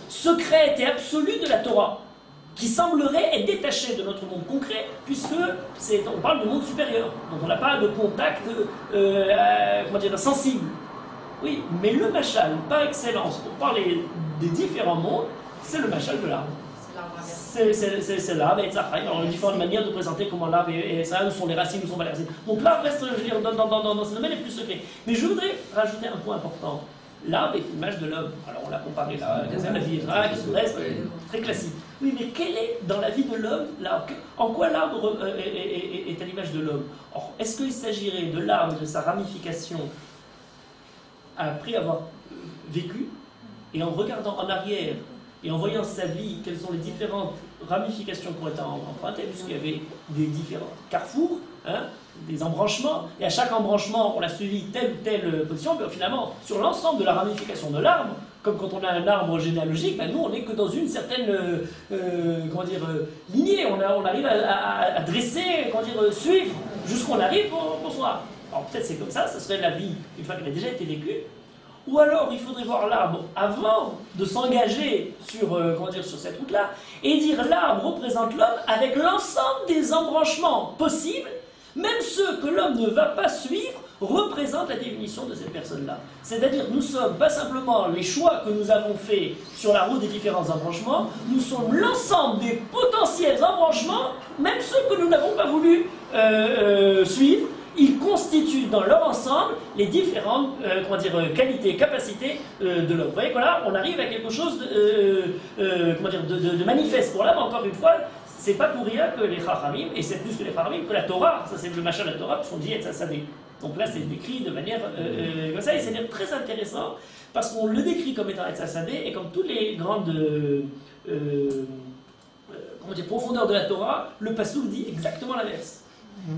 S1: secrète et absolue de la Torah, qui semblerait être détachée de notre monde concret, puisque on parle de monde supérieur, donc on n'a pas de contact sensible. Oui, mais le machal, par excellence, pour parler des différents mondes, c'est le machal de l'arbre. C'est l'arbre et Tzachai. Alors, il y a différentes manières de présenter comment l'arbre et ça, où sont les racines, où sont pas les racines. Donc l'arbre reste, je veux dire, dans ce domaine est plus secret. Mais je voudrais rajouter un point important. L'arbre est l'image de l'homme. Alors on l'a comparé là, la vie qui se reste, très classique. Oui, mais quelle est dans la vie de l'homme l'arbre? En quoi l'arbre est à l'image de l'homme? Or, est-ce qu'il s'agirait de l'arbre, de sa ramification après avoir vécu, et en regardant en arrière, et en voyant sa vie, quelles sont les différentes ramifications qui ont été empruntées, puisqu'il y avait des différents carrefours, hein, des embranchements, et à chaque embranchement, on a suivi telle ou telle position, mais finalement, sur l'ensemble de la ramification de l'arbre, comme quand on a un arbre généalogique, ben nous, on n'est que dans une certaine lignée. On arrive à dresser, suivre, jusqu'où on arrive pour soi. Alors peut-être c'est comme ça serait la vie, une fois qu'elle a déjà été vécue. Ou alors, il faudrait voir l'arbre avant de s'engager sur cette route-là, et dire l'arbre représente l'homme avec l'ensemble des embranchements possibles, même ceux que l'homme ne va pas suivre, représentent la définition de cette personne-là. C'est-à-dire, nous sommes pas simplement les choix que nous avons faits sur la route des différents embranchements, nous sommes l'ensemble des potentiels embranchements, même ceux que nous n'avons pas voulu suivre. Ils constituent dans leur ensemble les différentes qualités, capacités de l'homme. Vous voyez que là, on arrive à quelque chose de manifeste pour l'homme. Encore une fois, c'est pas pour rien que les Chachamim, et c'est plus que les Chachamim, que la Torah, ça c'est le machin de la Torah, parce qu'on dit ça savait. Donc là, c'est décrit de manière comme ça, et c'est très intéressant, parce qu'on le décrit comme étant Etzasadeh, et comme toutes les grandes profondeurs de la Torah, le Passouk dit exactement l'inverse.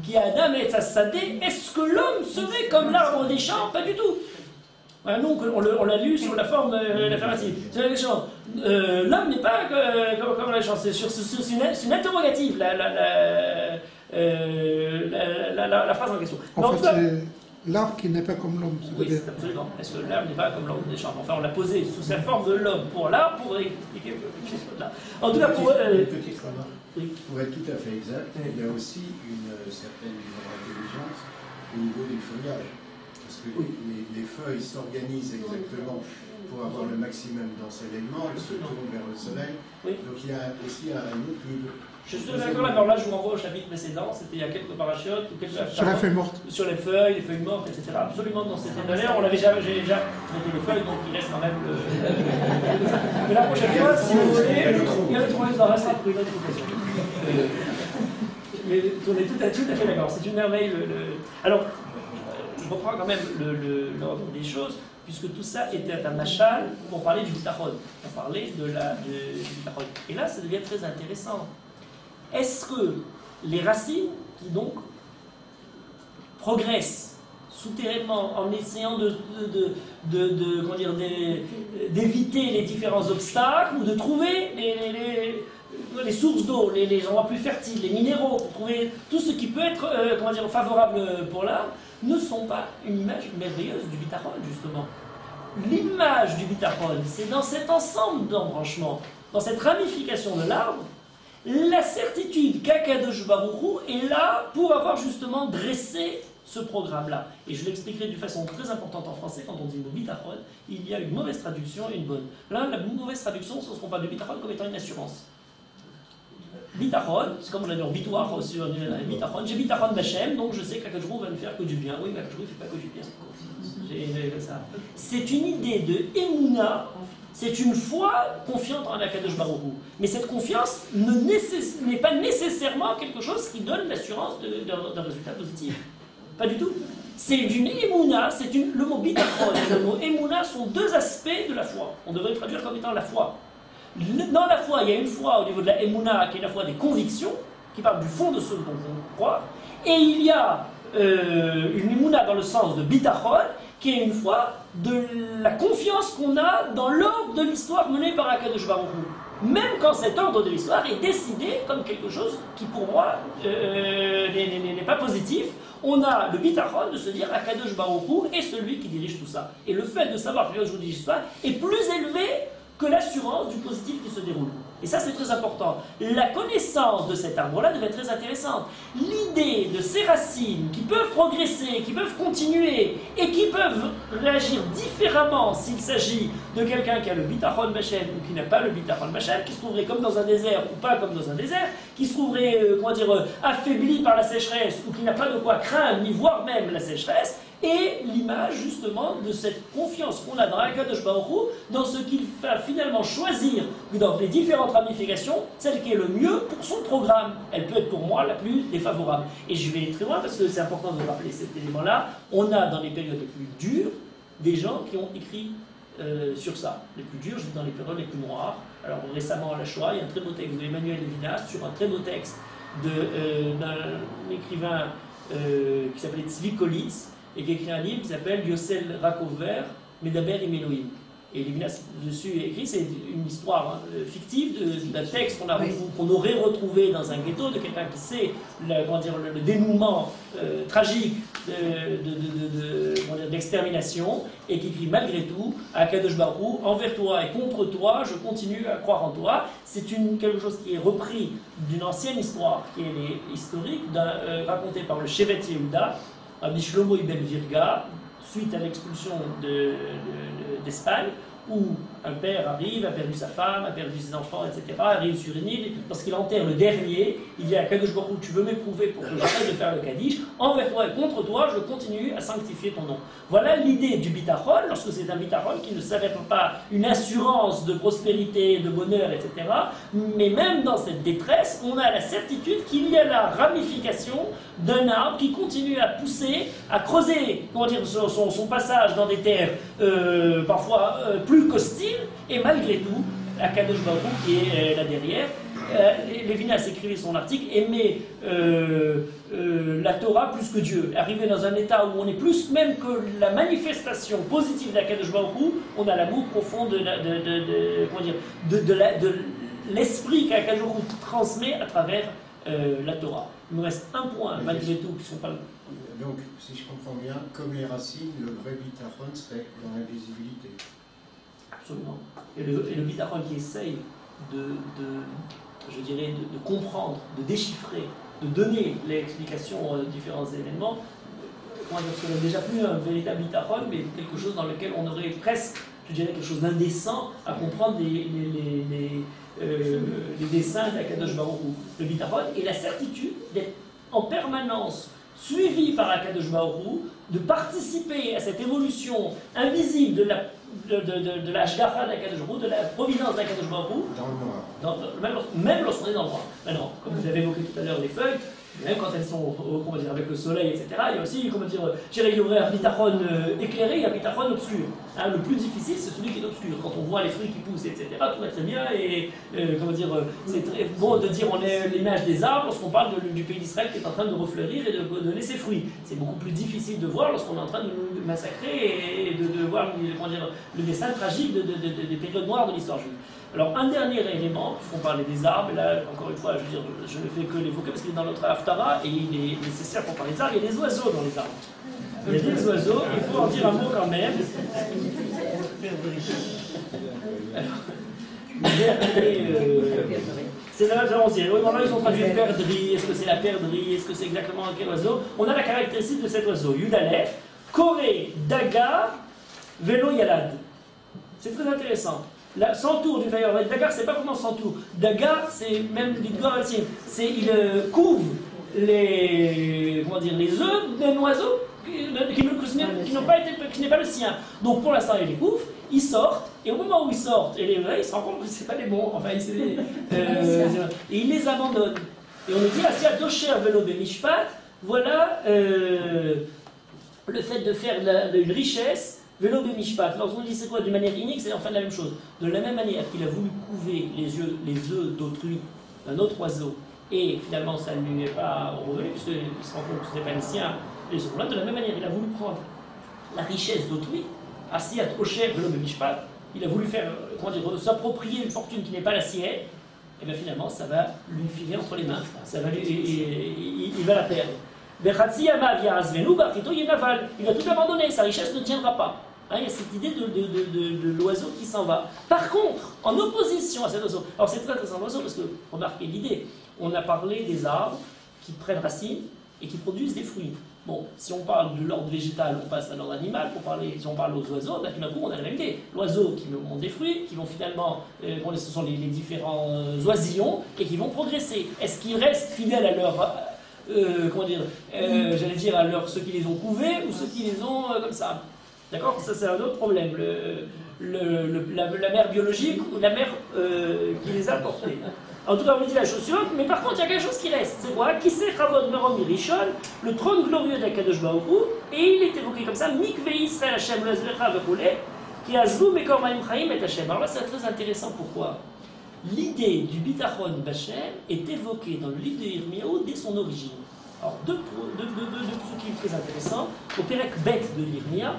S1: Qui a Adam et Etzasadeh, est-ce que l'homme serait comme l'arbre des champs? Pas du tout. Nous, on l'a lu sur la forme affirmative. L'homme n'est pas comme les champs. C'est une interrogative, la phrase en question.
S4: En fait, c'est l'arbre qui n'est pas comme l'homme.
S1: Oui, c'est absolument. Est-ce que l'arbre n'est pas comme l'homme des champs? Enfin, on l'a posé sous sa forme de l'homme pour l'arbre, pour expliquer quelque chose là. En tout cas, pour...
S6: Oui. Pour être tout à fait exact, il y a aussi une certaine intelligence au niveau du feuillage. Parce que les feuilles s'organisent exactement pour avoir le maximum d'ensoleillement, elles se tournent vers le soleil. Oui. Donc il y a aussi un autre niveau.
S1: Je suis d'accord, là je vous renvoie au chapitre précédent, c'était il y a quelques parachutes, ou quelques
S4: sur les feuilles mortes.
S1: Sur les feuilles mortes, etc. Absolument dans cette état-là. J'ai déjà traité les feuilles, donc il reste quand même le... Mais la prochaine fois, si vous voulez, il y a le troisième dans la reste pour une autre occasion. Mais on est tout à fait d'accord, c'est une merveille. Alors, je reprends quand même l'ordre des choses, puisque tout ça était un machal pour parler du bitachon, pour parler du bitachon. Et là, ça devient très intéressant. Est-ce que les racines qui donc progressent souterrainement en essayant d'éviter les différents obstacles ou de trouver les sources d'eau, les endroits plus fertiles, les minéraux, pour trouver tout ce qui peut être favorable pour l'arbre, ne sont pas une image merveilleuse du bitachon, justement. L'image du bitachon, c'est dans cet ensemble d'embranchements, dans cette ramification de l'arbre, la certitude qu'Akadosh Baruch Hu est là pour avoir justement dressé ce programme-là. Et je l'expliquerai d'une façon très importante en français, quand on dit le bitachon, il y a une mauvaise traduction et une bonne. Là, la mauvaise traduction, c'est ce qu'on parle de bitachon comme étant une assurance. Bitachon, c'est comme on l'a dit en bitouach aussi, bitachon, j'ai bitachon d'Hachem, donc je sais qu'Akadosh Baruch Hu va me faire que du bien. Oui, mais Akadosh Baruch Hu ne fait pas que du bien. C'est une idée de Emouna. C'est une foi confiante en Akadosh Baruch Hu. Mais cette confiance n'est pas nécessairement quelque chose qui donne l'assurance d'un résultat positif. Pas du tout. C'est une émouna, le mot bitachon et le mot émouna sont deux aspects de la foi. On devrait traduire comme étant la foi. Dans la foi, il y a une foi au niveau de la émouna qui est la foi des convictions, qui parle du fond de ce dont on croit. Et il y a une émouna dans le sens de bitachon, qui est une foi de la confiance qu'on a dans l'ordre de l'histoire menée par Akadosh Baruch Hu. Même quand cet ordre de l'histoire est décidé comme quelque chose qui, pour moi, n'est pas positif, on a le bitachon de se dire Akadosh Baruch Hu est celui qui dirige tout ça. Et le fait de savoir que Akadosh dirige tout ça est plus élevé que l'assurance du positif qui se déroule. Et ça, c'est très important. La connaissance de cet arbre-là devait être très intéressante. L'idée de ces racines qui peuvent progresser, qui peuvent continuer et qui peuvent réagir différemment s'il s'agit de quelqu'un qui a le bitachon b'Hashem ou qui n'a pas le bitachon b'Hashem, qui se trouverait comme dans un désert ou pas comme dans un désert, qui se trouverait, affaibli par la sécheresse ou qui n'a pas de quoi craindre ni voir même la sécheresse, et l'image justement de cette confiance qu'on a dans Akadosh Baruch Hu, dans ce qu'il va finalement choisir dans les différentes ramifications, celle qui est le mieux pour son programme. Elle peut être pour moi la plus défavorable. Et je vais très loin parce que c'est important de rappeler cet élément-là. On a dans les périodes les plus dures des gens qui ont écrit sur ça. Les plus durs, je dis dans les périodes les plus noires. Alors récemment à la Shoah, il y a un très beau texte de Emmanuel Levinas sur un très beau texte d'un écrivain qui s'appelait Tzvi Kolitz, et qui a écrit un livre qui s'appelle Yossel Rakover, Medaber im Elohim. Et Lévinas dessus écrit, c'est une histoire fictive d'un texte qu'on aurait retrouvé dans un ghetto, de quelqu'un qui sait le dénouement tragique d'extermination, et qui écrit malgré tout à Kadosh Baruch Hu, envers toi et contre toi, je continue à croire en toi. C'est quelque chose qui est repris d'une ancienne histoire, qui est historique, racontée par le Shevet Yehuda, Rabbi Shlomo Ibn Virga, suite à l'expulsion d'Espagne, où un père arrive, a perdu sa femme, a perdu ses enfants, etc., arrive sur une île, lorsqu'il enterre le dernier, il dit à Kadosh Baruch Hu, tu veux m'éprouver pour que j'arrête de faire le Kaddish, envers toi et contre toi, je continue à sanctifier ton nom. Voilà l'idée du bitachon, lorsque c'est un bitachon qui ne s'avère pas une assurance de prospérité, de bonheur, etc., mais même dans cette détresse, on a la certitude qu'il y a la ramification d'un arbre qui continue à pousser, à creuser, son passage dans des terres parfois plus qu'hostiles, et malgré tout, la Kadosh Baruch Hu qui est là derrière. Lévinas écrivait son article, aimer la Torah plus que Dieu. Arriver dans un état où on est plus même que la manifestation positive de la Kadosh Baruch Hu, on a l'amour profond de l'esprit que la Kadosh Baruch Hu transmet à travers la Torah. Il nous reste un point, malgré tout, puisqu'on parle.
S6: Donc, si je comprends bien, comme les racines, le vrai bitachon serait dans l'invisibilité.
S1: Absolument. Et le bitachon qui essaye de comprendre, de déchiffrer, de donner l'explication aux différents événements, ce n'est déjà plus un véritable bitachon, mais quelque chose dans lequel on aurait presque, quelque chose d'indécent à comprendre les dessins d'Akadosh Baruch Hu. Le bitachon est la certitude d'être en permanence suivi par Akadosh Baruch Hu, de participer à cette évolution invisible de la Hashgacha d'Akadosh Baruch Hu, de la providence d'Akadosh Baruch Hu,
S6: dans le noir.
S1: Même lorsqu'on est dans le noir. Maintenant, comme vous avez évoqué tout à l'heure les feuilles, même quand elles sont avec le soleil, etc., il y a aussi, il y aurait un bitachon éclairé et un bitachon obscur. Le plus difficile, c'est celui qui est obscur. Quand on voit les fruits qui poussent, etc., tout va très bien, et c'est très bon de dire on est l'image des arbres lorsqu'on parle du pays d'Israël qui est en train de refleurir et de donner ses fruits. C'est beaucoup plus difficile de voir lorsqu'on est en train de nous massacrer et de voir le destin tragique des périodes noires de l'histoire juive. Alors, un dernier élément, puisqu'on parlait des arbres, et là, encore une fois, je ne fais que l'évoquer parce qu'il est dans notre Haftara et il est nécessaire pour parler des arbres. Il y a des oiseaux dans les arbres. Il y a des oiseaux, il faut en dire un mot quand même. C'est la référencière. Oui, maintenant ils ont traduit perdrix. Est-ce que c'est la perdrix? Est-ce que c'est exactement quel oiseau? On a la caractéristique de cet oiseau. Yudalef, Koré, Dagar, Vélo Yalad. C'est très intéressant. S'entoure d'une faillure. Dagar, c'est pas comment s'entoure. Dagar, c'est même il couvre les œufs d'un oiseau qui n'est pas le sien. Donc pour l'instant, il les couvre, ils sortent, et au moment où ils sortent, et ils se rendent compte que c'est pas les bons, et ils les abandonnent. Et on nous dit, Asia Dosher Velo Bemishpat, voilà le fait de faire une richesse. Vélo de Mishpat, lorsqu'on dit c'est quoi, d'une manière inique, c'est en fait la même chose. De la même manière qu'il a voulu couver les œufs d'autrui, d'un autre oiseau, et finalement ça ne lui est pas revenu, puisqu'il se rend compte que ce n'est pas les siens, les œufs là, de la même manière, il a voulu prendre la richesse d'autrui, assis à trop cher Vélo de Mishpat, il a voulu faire, s'approprier une fortune qui n'est pas la sienne, et bien finalement ça va lui filer entre les mains, il va la perdre. Il va tout abandonner, sa richesse ne tiendra pas. Il y a cette idée de l'oiseau qui s'en va. Par contre, en opposition à cet oiseau, alors c'est très intéressant l'oiseau parce que, remarquez l'idée, on a parlé des arbres qui prennent racine et qui produisent des fruits. Bon, si on parle de l'ordre végétal, on passe à l'ordre animal, si on parle aux oiseaux, ben, tout d'un coup on a la même idée. L'oiseau qui monte des fruits, qui vont finalement, ce sont les différents oisillons, et qui vont progresser. Est-ce qu'ils restent fidèles à leur... à ceux qui les ont couvés ou ceux qui les ont comme ça. D'accord? Ça c'est un autre problème. La mère biologique ou la mère qui les a portés. En tout cas, on dit la chose suivante, mais par contre, il y a quelque chose qui reste. C'est quoi? Qui c'est Chavod Merom Irishon, le trône glorieux d'Akadosh Baruch Hu, et il est évoqué comme ça, Mikve Israël Hashem Lezrecha Vechule, qui a Zvou Mekor Maim Chaim et Hashem. Alors là, c'est très intéressant. Pourquoi? L'idée du bitachon Bachem est évoquée dans le livre de Yirmiyahu dès son origine. Alors, deux psukim très intéressants. Au Perek Bet de l'Irmia,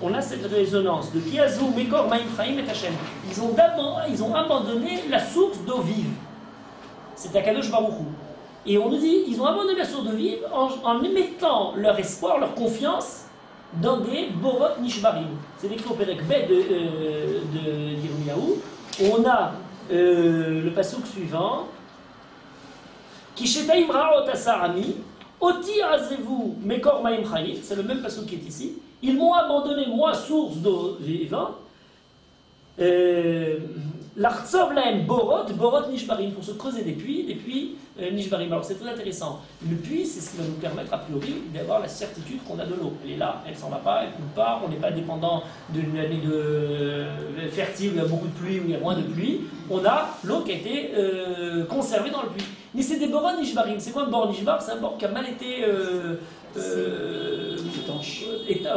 S1: on a cette résonance de Kiazu, Mekor, Maïm, Chaim et Hachem. Ils ont abandonné la source d'eau vive. C'est Akadosh Baruch Hu. Et on nous dit, ils ont abandonné la source d'eau vive en mettant leur espoir, leur confiance dans des Borot Nishbarim. C'est écrit au Perek Bet de Yirmiyahu. On a le passouk suivant. Kishetaim Raot Asarami, Oti Azevu Mekor Maim Chaim, c'est le même passouk qui est ici. Ils m'ont abandonné, moi, source d'eau vivante. L'Artsov Laem Borot Nishbarim, pour se creuser des puits Nishbarim. Alors c'est très intéressant. Le puits, c'est ce qui va nous permettre, a priori, d'avoir la certitude qu'on a de l'eau. Elle est là, elle ne s'en va pas, elle ne coule pas, on n'est pas dépendant d'une année fertile où il y a beaucoup de pluie, où il y a moins de pluie. On a l'eau qui a été conservée dans le puits. Mais c'est des Borot Nishbarim. C'est quoi un bord Nishbar? C'est un bord qui a mal été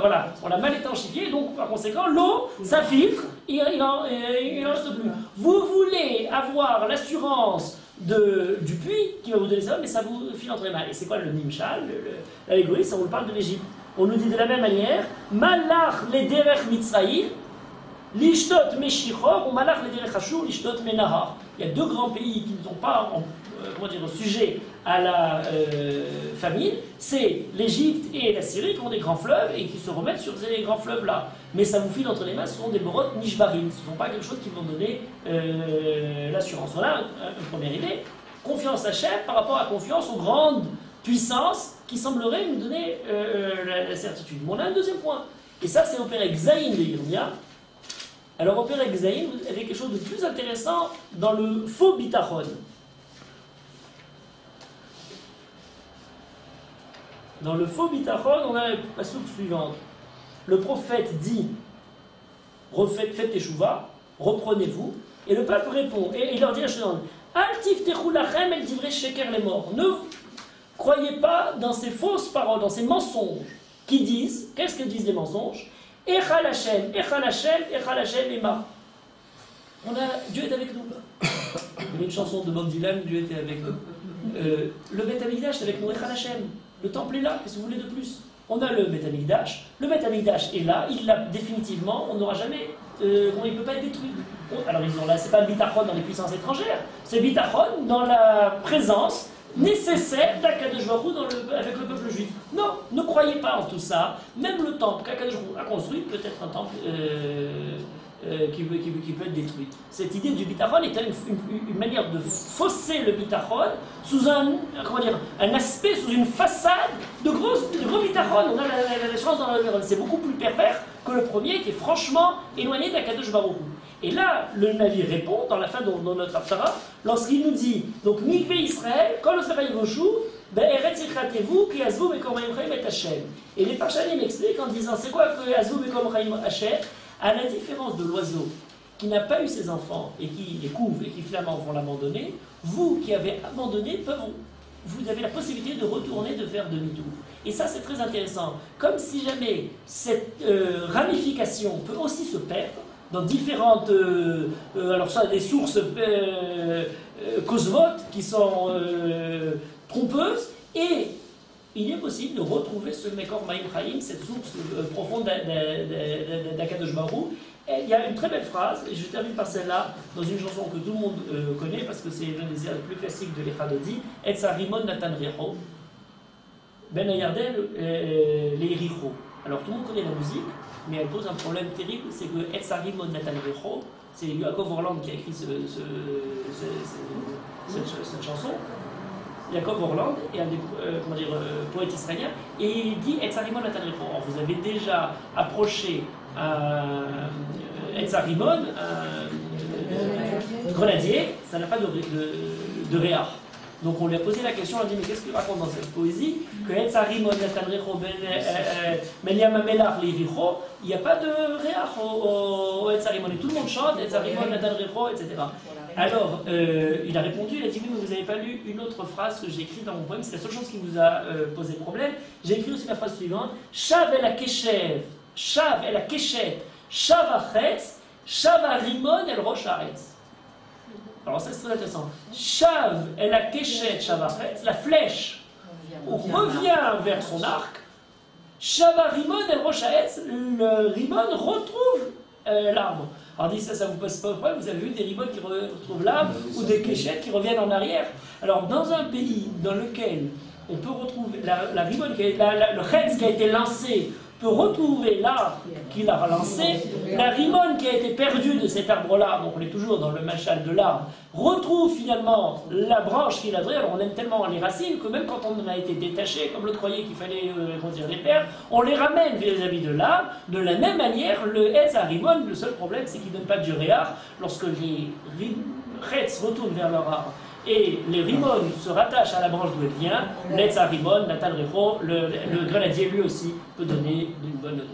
S1: voilà, on l'a mal étanchifié, donc par conséquent, l'eau, ça filtre, il n'en reste plus. Vous voulez avoir l'assurance du puits qui va vous donner ça, mais ça vous file entre les mains. Et c'est quoi le nimshal, l'allégorie? Ça, on vous parle de l'Égypte. On nous dit de la même manière, Malach le derech Mitzraïm, l'ishtot meshichor, ou Malach le derech Hashur, l'ishtot menahar. Il y a deux grands pays qui ne sont pas sujet à la famine, c'est l'Égypte et la Syrie qui ont des grands fleuves et qui se remettent sur ces grands fleuves-là. Mais ça vous file entre les mains, ce sont des borot nishbarim, ce ne sont pas quelque chose qui vont donner l'assurance. Voilà une première idée. Confiance à Hachem par rapport à confiance aux grandes puissances qui sembleraient nous donner la certitude. Mais on a un deuxième point, et ça c'est au Perek Zayin de Yirmia. Alors au Perek Zayin, vous avez quelque chose de plus intéressant dans le faux bitachon. Dans le faux bitachon, on a la passouk suivante. Le prophète dit, faites teshuva, reprenez-vous, et le peuple répond, et il leur dit la chose, Al tiftechu lachem el divrei sheker les morts. Ne croyez pas dans ces fausses paroles, dans ces mensonges qui disent, qu'est-ce que disent les mensonges? Echal Hashem, Echal Hashem, Echal Hashem Ema. Dieu est avec nous. Il y a une chanson de Bob Dylan, Dieu était avec nous. Le Beth Amikdash est avec nous, Echal Hashem. Le temple est là, qu'est-ce que vous voulez de plus? On a le Beth Amikdash. Le Beth Amikdash est là, il l'a définitivement, on n'aura jamais. Il ne peut pas être détruit. Alors ils ont là, c'est pas bitachon dans les puissances étrangères, c'est bitachon dans la présence nécessaire d'Akadosh Baruch Hu avec le peuple juif. Non, ne croyez pas en tout ça. Même le temple qu'Akadosh Baruch Hu a construit peut être un temple qui peut être détruit. Cette idée du bitachon est une manière de fausser le bitachon sous un aspect, sous une façade de gros bitachon. On a la chance dans la c'est beaucoup plus pervers que le premier qui est franchement éloigné d'Akadosh Baruch Hu. Et là, le navire répond dans la fin de notre Haftarah, lorsqu'il nous dit, donc Mikveh Israël, Kol Osafay Voshu, Be'eretz Yichratevu, Ki Azvu Mekom Chaim Et Hashem. Et les Parshanim m'expliquent en disant, c'est quoi que Azvu Mekom Chaim Hashem? À la différence de l'oiseau qui n'a pas eu ses enfants et qui les couve et qui finalement vont l'abandonner, vous qui avez abandonné, vous avez la possibilité de retourner, de faire demi-tour. Et ça, c'est très intéressant. Comme si jamais cette ramification peut aussi se perdre dans différentes, alors ça, des sources kosvot qui sont trompeuses, et il est possible de retrouver ce Mekor Maim Chaim, cette source profonde d'Akadosh Baruch Hu. Il y a une très belle phrase, et je termine par celle-là, dans une chanson que tout le monde connaît, parce que c'est l'un des airs les plus classiques de l'Echadodi, Et Sarimon Natan Recho, Ben Ayardel Leiricho. Alors tout le monde connaît la musique, mais elle pose un problème terrible, c'est que Et Sarimon Natan Recho, c'est Yaakov Orland qui a écrit cette chanson. Yaakov Orland est un des poètes israéliens, et il dit Et Sarimon Natan Recho. Alors vous avez déjà approché Etzarimon, grenadier, ça n'a pas de réa. Donc on lui a posé la question, on a dit mais qu'est-ce qu'il raconte dans cette poésie? Que Etzarimon, Natanrecho, Menyamamelach, Levicho, il n'y a pas de réa au Etzarimon. Et tout le monde chante Etzarimon, Natanrecho, etc. Alors il a répondu, il a dit oui, mais vous n'avez pas lu une autre phrase que j'ai écrite dans mon poème, c'est la seule chose qui vous a posé problème. J'ai écrit aussi la phrase suivante, Shav el Akeshev. Shav el Akeshet, Shav Achetz, Shav Arimon el Rosh Haaretz. Alors ça c'est très intéressant. Shav el Akeshet, Shav Achetz, la flèche revient vers son arc, Shava Rimon El Rosh Haetz, le Rimon retrouve l'arbre. Alors dit ça vous pose pas de problème, vous avez vu des Rimon qui retrouvent l'arbre ou des Kéchettes qui reviennent en arrière. Alors dans un pays dans lequel on peut retrouver la Rimon, le Chetz qui a été lancé, peut retrouver l'arbre qu'il a relancé, la rimone qui a été perdue de cet arbre-là, donc on est toujours dans le machal de l'arbre, retrouve finalement la branche qu'il a dressée. Alors on aime tellement les racines que même quand on en a été détaché, comme l'autre croyait qu'il fallait les perdre, on les ramène vis-à-vis de l'arbre. De la même manière, le Hetz à rimone, le seul problème c'est qu'il ne donne pas de juréar. Lorsque les Hetz retournent vers leur arbre et les rimon se rattachent à la branche d'où elle vient, l'Hetz à rimon, Natal Recho, le grenadier lui aussi peut donner une bonne odeur.